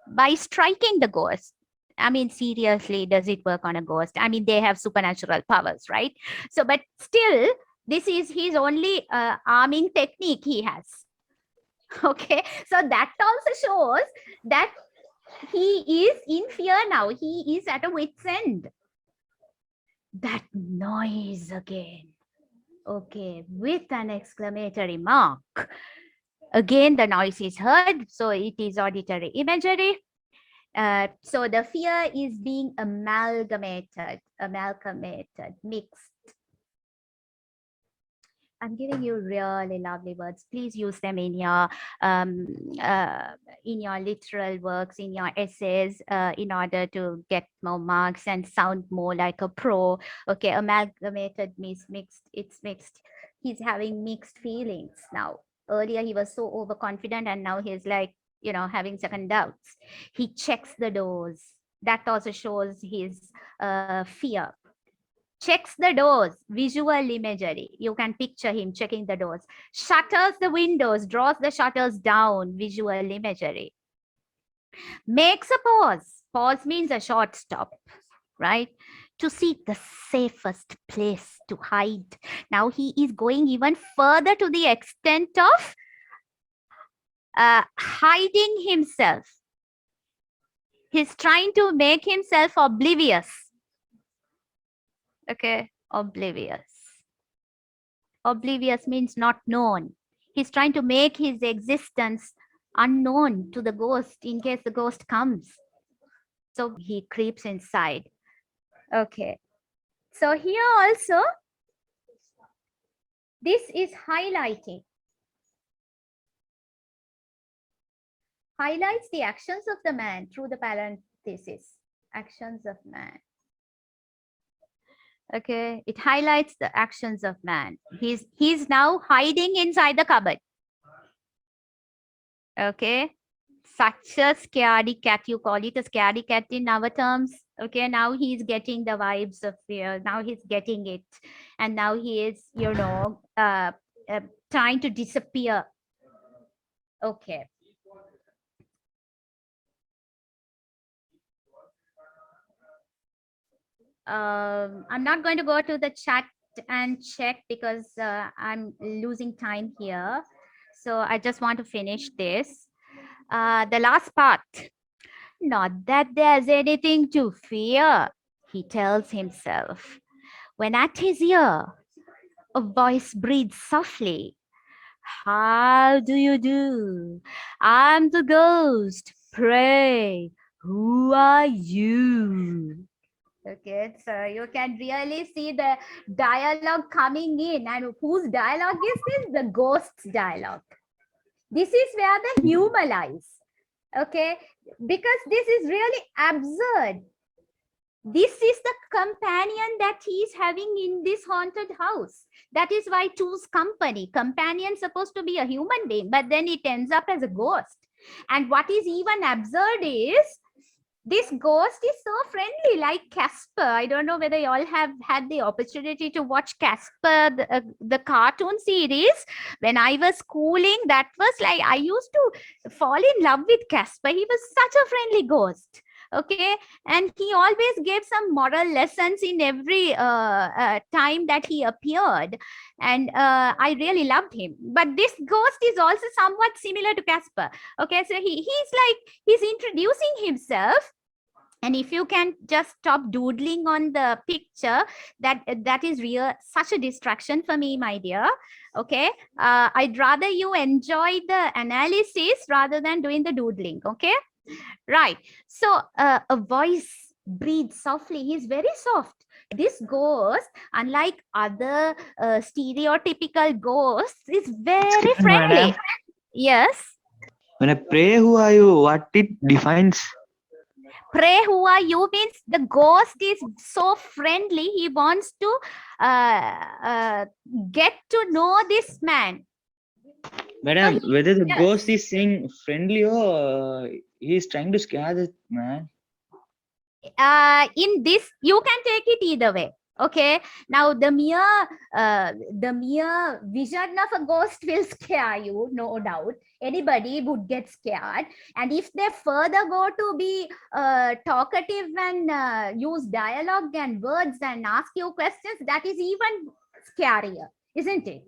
by striking the ghost. I mean, seriously, does it work on a ghost? I mean, they have supernatural powers, right? So, but still, this is his only arming technique he has. Okay, so that also shows that he is in fear now. He is at a wit's end. That noise again. Okay, with an exclamatory mark. Again, the noise is heard, so it is auditory imagery. So the fear is being amalgamated, mixed. I'm giving you really lovely words. Please use them in your literal works, in your essays, in order to get more marks and sound more like a pro. Okay, amalgamated means mixed. It's mixed. He's having mixed feelings now. Earlier, he was so overconfident, and now he's like, you know, having second doubts. He checks the doors. That also shows his fear. Checks the doors, visual imagery. You can picture him checking the doors. Shutters the windows, draws the shutters down, visual imagery. Makes a pause. Pause means a short stop, right? To seek the safest place to hide. Now he is going even further to the extent of hiding himself. He's trying to make himself oblivious. Okay, oblivious. Oblivious means not known. He's trying to make his existence unknown to the ghost in case the ghost comes. So he creeps inside. Okay. So here also, this is highlighting. highlights the actions of the man through the parenthesis. Actions of man. Okay, it highlights the actions of man. He's now hiding inside the cupboard. Okay, such a scaredy cat, you call it a scaredy cat in our terms. Okay, now he's getting the vibes of fear. Now he's getting it, and now he is, you know, trying to disappear. Okay. I'm not going to go to the chat and check because I'm losing time here. So I just want to finish this. The last part. Not that there's anything to fear, he tells himself. When at his ear, a voice breathes softly. How do you do? I'm the ghost. Pray, who are you? Okay, so you can really see the dialogue coming in, and whose dialogue is this? The ghost's dialogue. This is where the humor lies. Okay, because this is really absurd. This is the companion that he is having in this haunted house. That is why two's company. Companion supposed to be a human being, but then it ends up as a ghost. And what is even absurd is this ghost is so friendly, like Casper. I don't know whether you all have had the opportunity to watch Casper, the cartoon series. When I was schooling, that was like, I used to fall in love with Casper. He was such a friendly ghost. Okay, and he always gave some moral lessons in every time that he appeared, and I really loved him. But this ghost is also somewhat similar to Casper. Okay, so he's introducing himself. And if you can just stop doodling on the picture, that is such a distraction for me, my dear. Okay, I'd rather you enjoy the analysis rather than doing the doodling. Okay, right. So a voice breathes softly. He's very soft. This ghost, unlike other stereotypical ghosts, is very friendly. Madam, Yes. when I pray, who are you? What it defines? Pray, who are you means the ghost is so friendly. He wants to get to know this man. Madam, whether the yes. ghost is saying friendly or he's trying to scare the man. In this, you can take it either way. Okay, now the mere vision of a ghost will scare you, no doubt. Anybody would get scared, and if they further go to be talkative and use dialogue and words and ask you questions, that is even scarier, isn't it?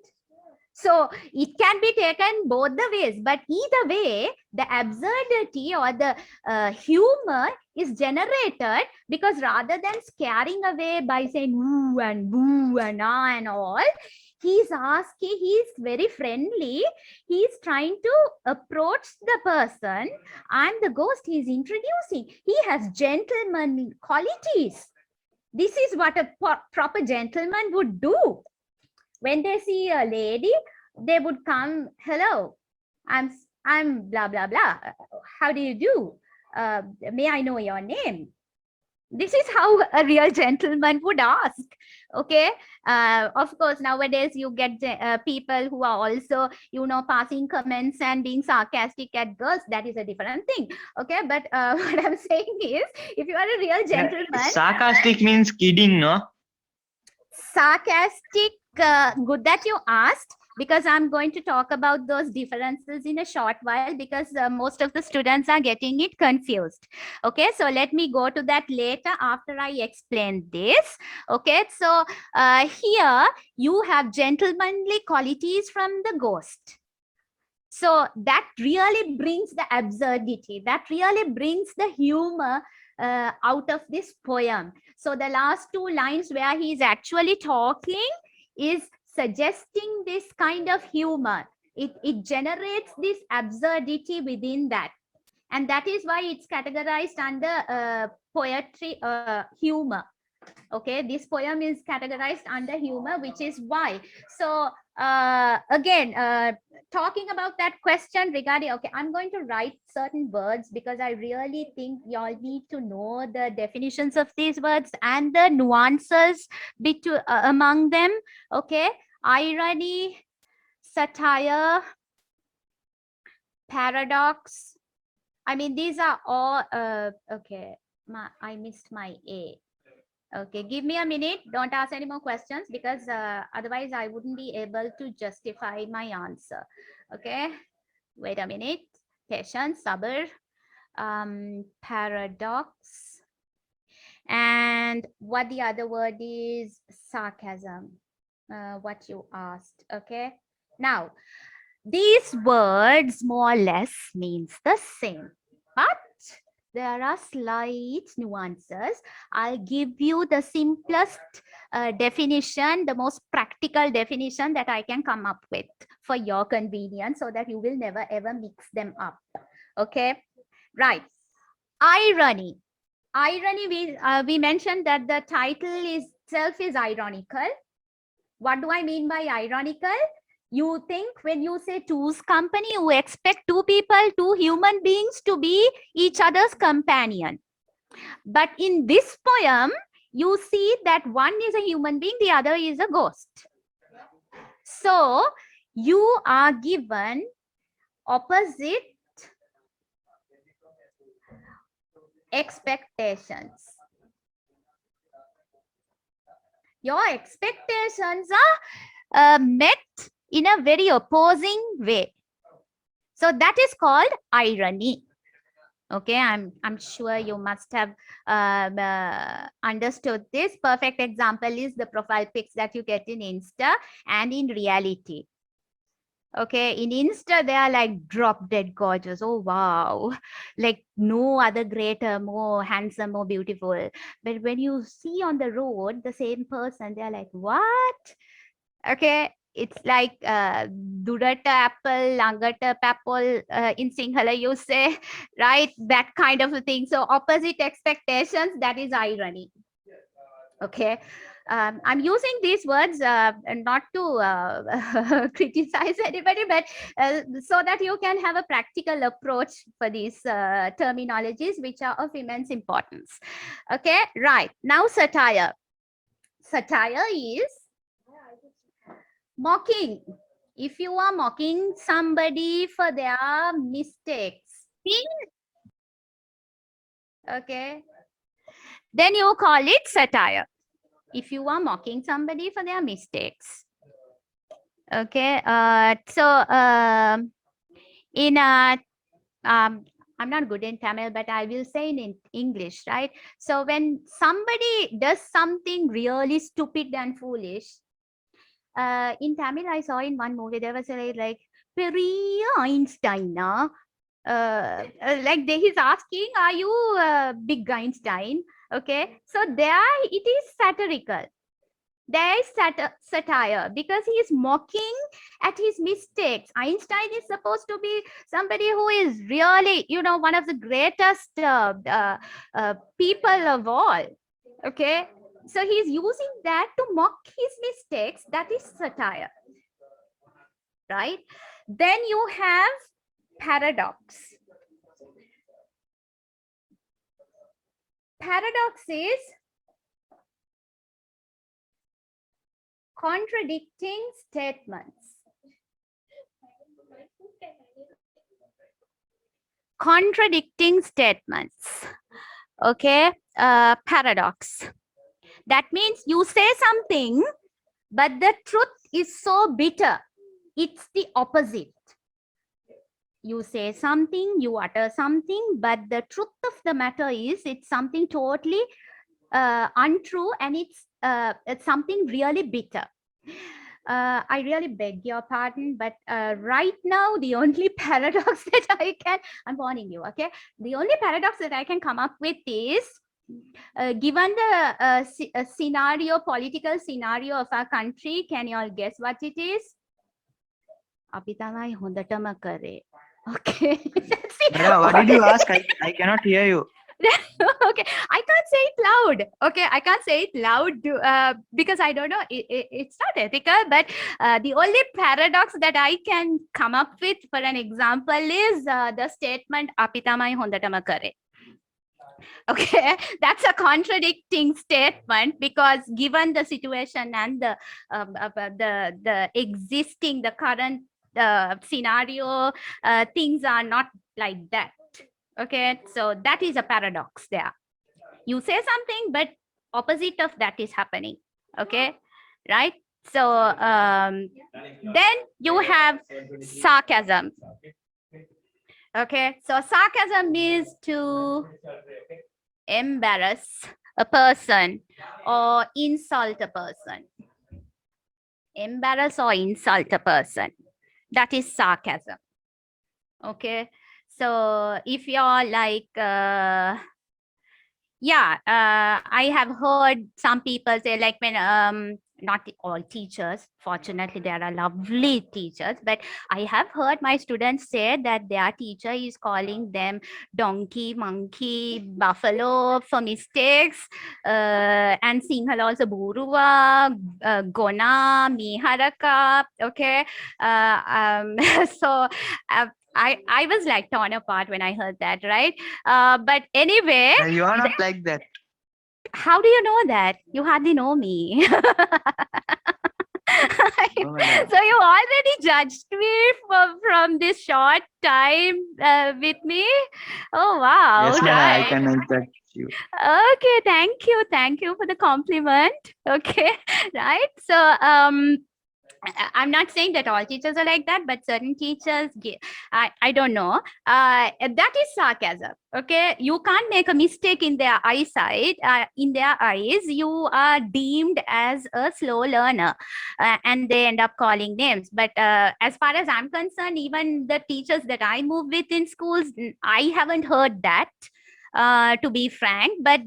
So it can be taken both the ways, but either way, the absurdity or the humor is generated because rather than scaring away by saying woo and boo and ah and all, he's very friendly. He's trying to approach the person, and the ghost he's introducing, he has gentlemanly qualities. This is what a proper gentleman would do. When they see a lady, they would come, hello, I'm blah, blah, blah. How do you do? May I know your name? This is how a real gentleman would ask. Okay. Of course, nowadays you get people who are also, passing comments and being sarcastic at girls. That is a different thing. Okay. But what I'm saying is, if you are a real gentleman. Sarcastic means kidding, no? Sarcastic, good that you asked, because I'm going to talk about those differences in a short while, because most of the students are getting it confused. Okay, so let me go to that later after I explain this. Okay, so here you have gentlemanly qualities from the ghost. So that really brings the absurdity, that really brings the humor out of this poem. So the last two lines where he's actually talking is suggesting this kind of humor. It generates this absurdity within that. And that is why it's categorized under poetry humor. Okay, this poem is categorized under humor, which is why. So again, talking about that question regarding, okay, I'm going to write certain words because I really think y'all need to know the definitions of these words and the nuances between among them. Okay, irony, satire, paradox. I mean, these are all okay. I missed my A. Okay, give me a minute. Don't ask any more questions because otherwise I wouldn't be able to justify my answer. Okay, wait a minute. Patience, sabr, paradox, and what the other word is, sarcasm. What you asked. Okay, now these words more or less means the same, but there are slight nuances. I'll give you the simplest definition, the most practical definition that I can come up with for your convenience so that you will never ever mix them up. Okay, right. Irony. Irony, we mentioned that the title itself is ironical. What do I mean by ironical? You think when you say two's company, you expect two people, two human beings to be each other's companion. But in this poem, you see that one is a human being, the other is a ghost. So you are given opposite expectations. Your expectations are met in a very opposing way. So that is called irony. Okay, I'm sure you must have understood this. Perfect example is the profile pics that you get in Insta and in reality. Okay, in Insta, they are like drop dead gorgeous. Oh, wow. Like no other greater, more handsome, more beautiful. But when you see on the road, the same person, they're like, what? Okay, it's like durata apple, langata apple in Sinhala you say, right? That kind of a thing. So opposite expectations, that is irony. Okay. I'm using these words not to criticize anybody, but so that you can have a practical approach for these terminologies, which are of immense importance. Okay, right. Now satire. Satire is mocking. If you are mocking somebody for their mistakes, okay, then you call it satire. If you are mocking somebody for their mistakes. Okay, in I'm not good in Tamil, but I will say in English, right? So when somebody does something really stupid and foolish, in Tamil, I saw in one movie, there was a like, Periya Einstein, like he's asking, are you big Einstein? Okay, so there it is satirical. There is satire because he is mocking at his mistakes. Einstein is supposed to be somebody who is really, you know, one of the greatest people of all. Okay, so he's using that to mock his mistakes. That is satire, right? Then you have paradox. Paradox is contradicting statements. Contradicting statements. Okay, paradox. That means you say something, but the truth is so bitter. It's the opposite. You say something, you utter something, but the truth of the matter is it's something totally untrue, and it's something really bitter. I really beg your pardon, but right now the only paradox that I'm warning you, okay? The only paradox that I can come up with is, given the scenario, political scenario of our country, can you all guess what it is? Okay. Madam, what did you ask? I cannot hear you. Okay, I can't say it loud. Okay, I can't say it loud because I don't know. It's not ethical. But the only paradox that I can come up with for an example is the statement "Apitamai hondatama kare." Okay, that's a contradicting statement because given the situation and the existing, the current scenario, things are not like that. Okay, so that is a paradox there. You say something, but opposite of that is happening. Okay, right? So then you have sarcasm. Okay, so sarcasm is to embarrass a person or insult a person. Embarrass or insult a person. That is sarcasm. Okay, so if you're like, I have heard some people say, like, when not all teachers, fortunately there are lovely teachers, but I have heard my students say that their teacher is calling them donkey, monkey, buffalo for mistakes, and Sinhala also buruwa, gona, miharaka. Okay, so I was like torn apart when I heard that, right? But anyway, You are not like that. how do you know that? You hardly know me. No, madam. So you already judged me from this short time with me. Oh wow! Yes, madam, I right. can judge you. Okay, thank you for the compliment. Okay, right. So I'm not saying that all teachers are like that, but certain teachers, I don't know. That is sarcasm. Okay, you can't make a mistake in their eyesight. In their eyes, you are deemed as a slow learner, and they end up calling names. But as far as I'm concerned, even the teachers that I move with in schools, I haven't heard that. To be frank, but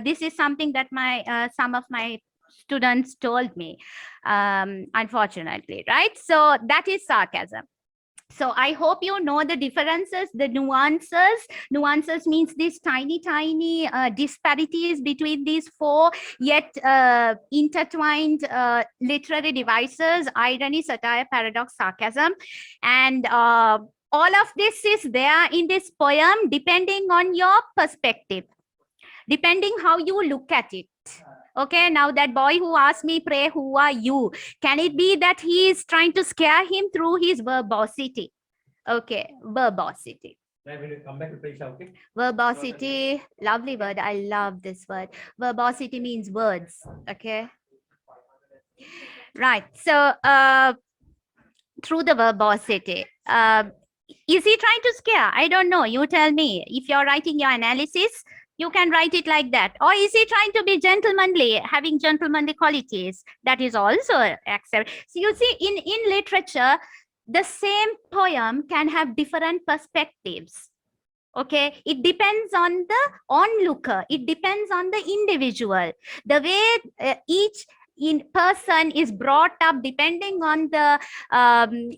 this is something that my some of my students told me, unfortunately, right? So that is sarcasm. So I hope you know the differences, the nuances. Nuances means these tiny disparities between these four yet intertwined literary devices: irony, satire, paradox, sarcasm. And all of this is there in this poem depending on your perspective, depending how you look at it. Okay, now that boy who asked me, pray, who are you? Can it be that he is trying to scare him through his verbosity? Okay, verbosity. Come back to Prisha, okay? Verbosity, lovely word. I love this word. Verbosity means words. Okay. Right. So through the verbosity, is he trying to scare? I don't know. You tell me. If you're writing your analysis, you can write it like that. Or is he trying to be gentlemanly, having gentlemanly qualities? That is also accepted. So you see, in literature, the same poem can have different perspectives. Okay, it depends on the onlooker. It depends on the individual. The way each person is brought up, depending on the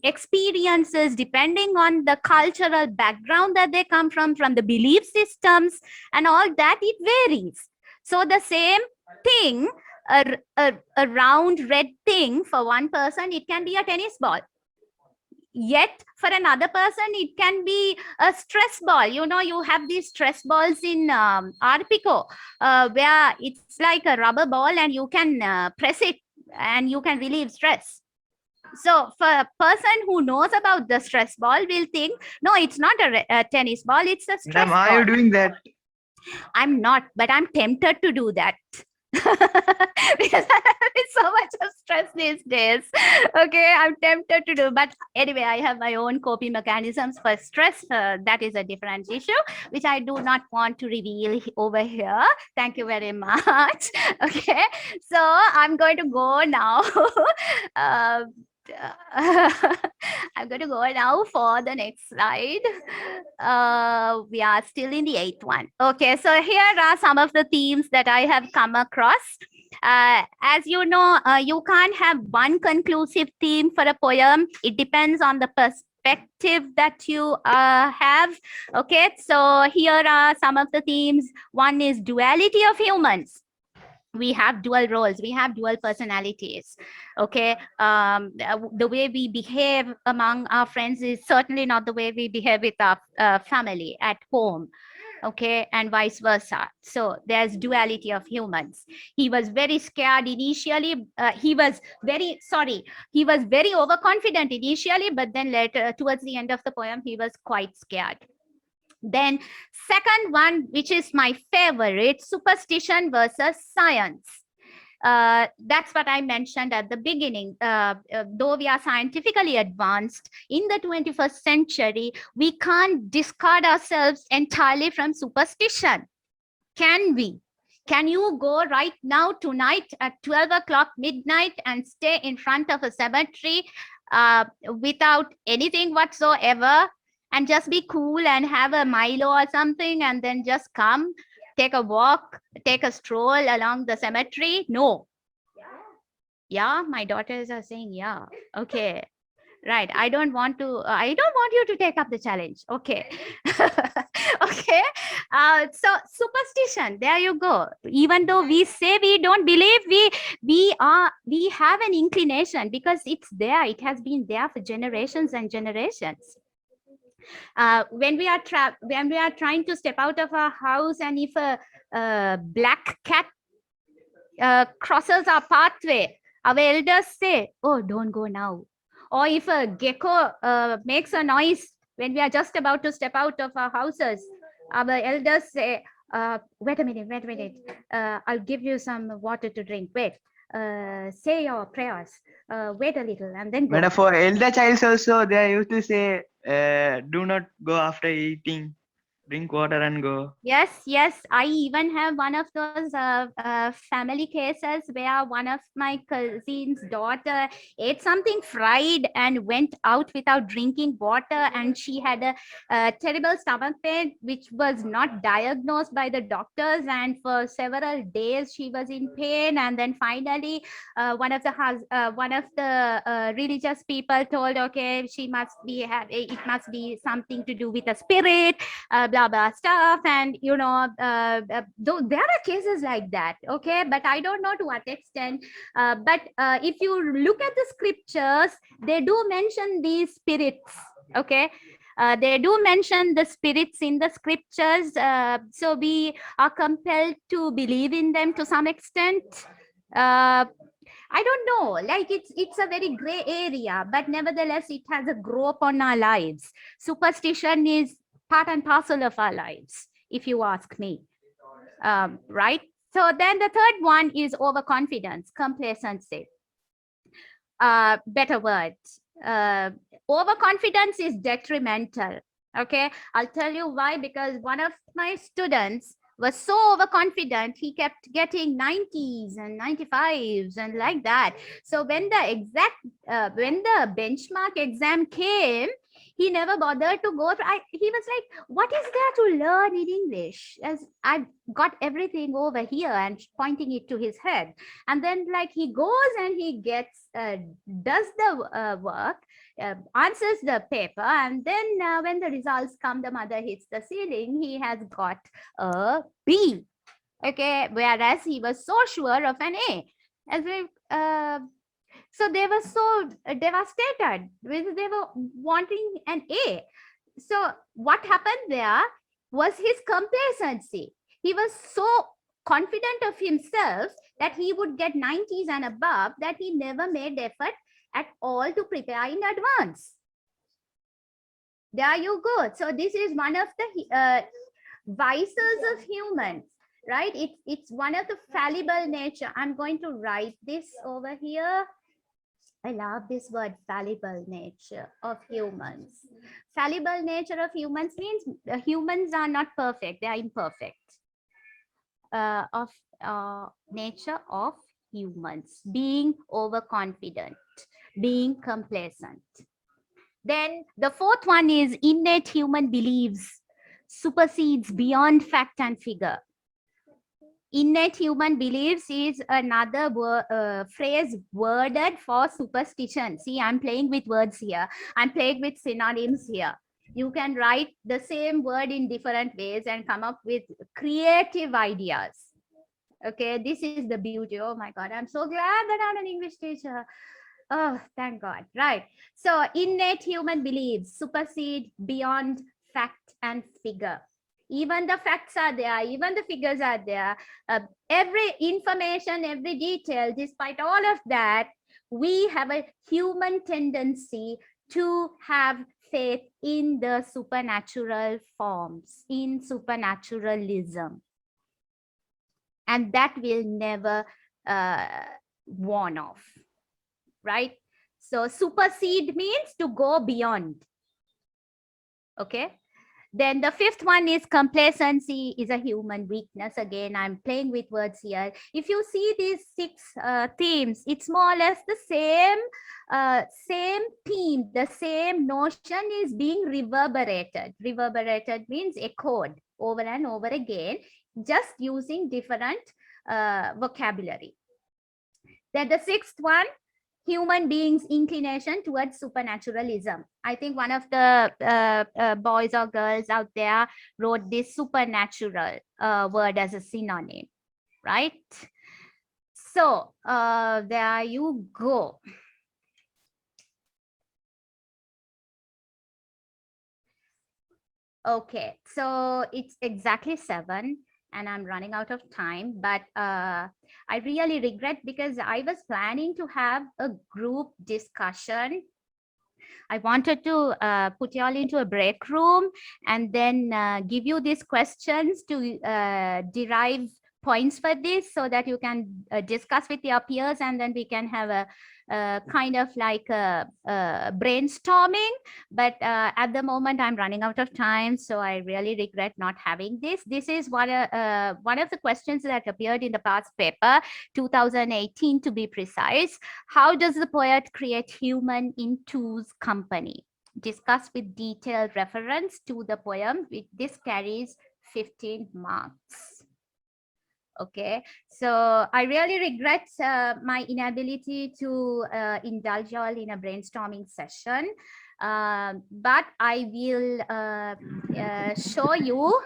experiences, depending on the cultural background that they come from the belief systems and all that, it varies. So the same thing, a round red thing, for one person it can be a tennis ball, yet for another person it can be a stress ball. You know, you have these stress balls in Arpico, where it's like a rubber ball and you can press it and you can relieve stress. So for a person who knows about the stress ball will think, no, it's not a tennis ball, it's a stress Madam, are you ball. doing that? I'm not, but I'm tempted to do that. Because it's so much of stress these days. Okay, I'm tempted to do, but anyway, I have my own coping mechanisms for stress. That is a different issue, which I do not want to reveal over here. Thank you very much. Okay, so I'm going to go now. I'm going to go now for the next slide. We are still in the 8th one. Okay, so here are some of the themes that I have come across. As you know, you can't have one conclusive theme for a poem. It depends on the perspective that you have. Okay, so here are some of the themes. One is duality of humans. We have dual roles, we have dual personalities. Okay, the way we behave among our friends is certainly not the way we behave with our family at home. Okay, and vice versa. So there's duality of humans. He was very scared initially. He was very overconfident initially, but then later, towards the end of the poem, he was quite scared. Then second one, which is my favorite, superstition versus science. That's what I mentioned at the beginning. Though we are scientifically advanced in the 21st century, we can't discard ourselves entirely from superstition. Can we? Can you go right now, tonight at 12 o'clock midnight and stay in front of a cemetery without anything whatsoever and just be cool and have a Milo or something and then just come? Take a walk, take a stroll along the cemetery? No. Yeah, my daughters are saying, yeah. Okay. Right. I don't want you to take up the challenge. Okay. Okay. So superstition, there you go. Even though we say we don't believe, we have an inclination because it's there. It has been there for generations and generations. When we are trying to step out of our house, and if a black cat crosses our pathway, our elders say, "Oh, don't go now." Or if a gecko makes a noise when we are just about to step out of our houses, our elders say, "Wait a minute. I'll give you some water to drink. Wait, say your prayers. Wait a little, and then go." Madam, for elder childs also, they used to say, do not go after eating. Drink water and go. Yes. I even have one of those family cases where one of my cousin's daughter ate something fried and went out without drinking water, and she had a terrible stomach pain, which was not diagnosed by the doctors, and for several days she was in pain. And then finally, one of the religious people told, okay, it must be something to do with a spirit, blah blah stuff. And though there are cases like that, okay, but I don't know to what extent. But if you look at the scriptures, they do mention these spirits. Okay, they do mention the spirits in the scriptures, so we are compelled to believe in them to some extent. I don't know, like it's a very gray area, but nevertheless it has a growth on our lives. Superstition is part and parcel of our lives, if you ask me. Right? So then the third one is overconfidence, complacency. Better words. Overconfidence is detrimental. Okay, I'll tell you why. Because one of my students was so overconfident, he kept getting 90s and 95s and like that. So when the benchmark exam came, he never bothered to go. He was like, what is there to learn in English? As I've got everything over here, and pointing it to his head. And then like he goes and he gets, does the work, answers the paper. And then when the results come, the mother hits the ceiling. He has got a B. Okay, whereas he was so sure of an A. As if, so they were so devastated. They were wanting an A. So what happened there was his complacency. He was so confident of himself that he would get 90s and above that he never made effort at all to prepare in advance. There you go. So this is one of the vices of humans, right? It's one of the fallible nature. I'm going to write this over here. I love this word, fallible nature of humans. Fallible nature of humans means humans are not perfect, they are imperfect. Nature of humans, being overconfident, being complacent. Then the fourth one is innate human beliefs supersedes beyond fact and figure. Innate human beliefs is another phrase worded for superstition. See, I'm playing with words here. I'm playing with synonyms here. You can write the same word in different ways and come up with creative ideas. Okay, this is the beauty. Oh my God, I'm so glad that I'm an English teacher. Oh, thank God. Right. So innate human beliefs supersede beyond fact and figure. Even the facts are there, even the figures are there. Every information, every detail, despite all of that, we have a human tendency to have faith in the supernatural forms, in supernaturalism. And that will never worn off, right? So supersede means to go beyond. Okay. Then the fifth one is complacency is a human weakness. Again, I'm playing with words here. If you see these 6 themes, it's more or less the same theme. The same notion is being reverberated. Reverberated means echoed over and over again, just using different vocabulary. Then the 6th one, human beings' inclination towards supernaturalism. I think one of the boys or girls out there wrote this supernatural word as a synonym, right? So there you go. Okay, so it's exactly 7. And I'm running out of time, but I really regret because I was planning to have a group discussion. I wanted to put you all into a break room and then give you these questions to derive points for this so that you can discuss with your peers, and then we can have a kind of like a brainstorming. But at the moment, I'm running out of time, so I really regret not having this. This is one of the questions that appeared in the past paper, 2018 to be precise. How does the poet create human in two's company? Discuss with detailed reference to the poem. This carries 15 marks. Okay, so I really regret my inability to indulge you all in a brainstorming session, but I will show you.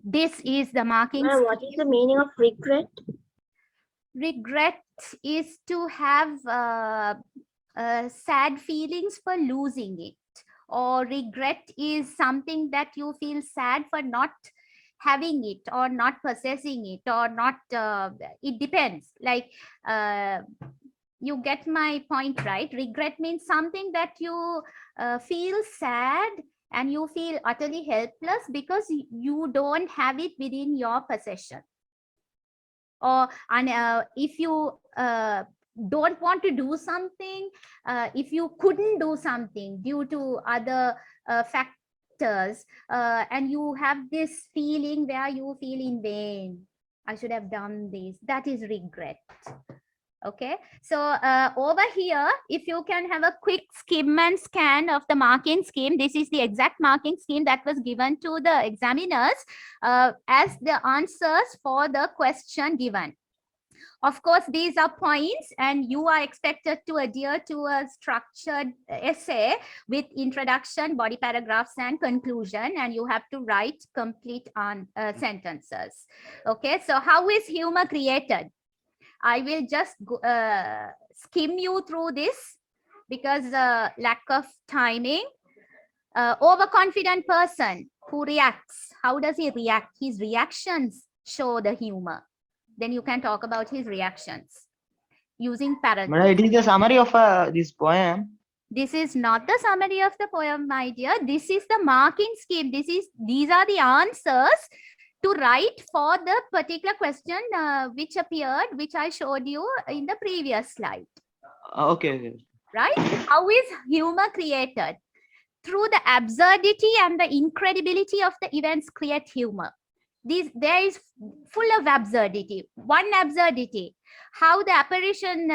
This is the marking scheme. What is the meaning of regret? Regret is to have sad feelings for losing it, or regret is something that you feel sad for not having it or not possessing it or not it depends, like you get my point, right? Regret means something that you feel sad and you feel utterly helpless because you don't have it within your possession, or if you don't want to do something, if you couldn't do something due to other factors, and you have this feeling where you feel in vain, I should have done this, that is regret. Okay, so over here, if you can have a quick skim and scan of the marking scheme, this is the exact marking scheme that was given to the examiners as the answers for the question given. Of course, these are points and you are expected to adhere to a structured essay with introduction, body paragraphs, and conclusion, and you have to write complete sentences. Okay, so how is humor created? I will just skim you through this because lack of timing. Overconfident person who reacts, how does he react? His reactions show the humor. Then you can talk about his reactions using parentheses. But it is the summary of this poem. This is not the summary of the poem, my dear. This is the marking scheme. These are the answers to write for the particular question which appeared, which I showed you in the previous slide. Okay. Right? How is humor created? Through the absurdity and the incredibility of the events create humor. There is full of absurdity. One absurdity, how the apparition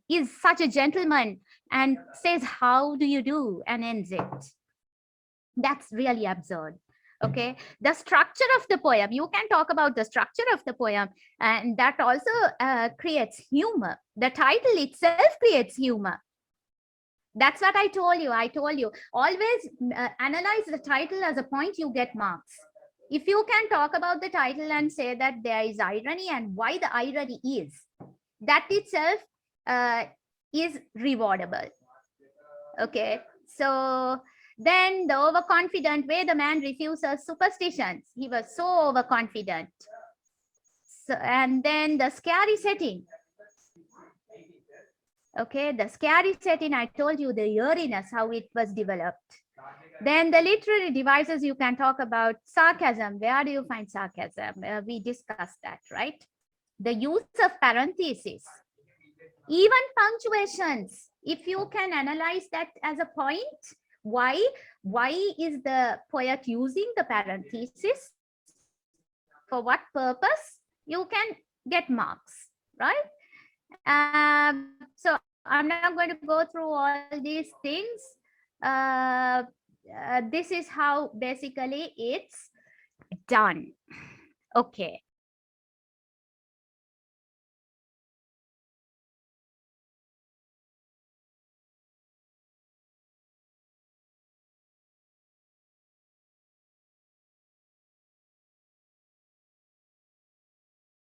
is such a gentleman and says, "How do you do?" and ends it. That's really absurd. Okay, the structure of the poem, you can talk about the structure of the poem, and that also creates humor. The title itself creates humor. That's what I told you. Always analyze the title as a point you get marks. If you can talk about the title and say that there is irony and why the irony is, that itself is rewardable. Okay, so then the overconfident way the man refuses superstitions. He was so overconfident. So, and then the scary setting. Okay, the scary setting, I told you the eeriness, how it was developed. Then the literary devices, you can talk about sarcasm. Where do you find sarcasm? We discussed that, right? The use of parentheses, even punctuations. If you can analyze that as a point, why is the poet using the parentheses? For what purpose? You can get marks, right? So I'm not going to go through all these things. This is how basically it's done. Okay.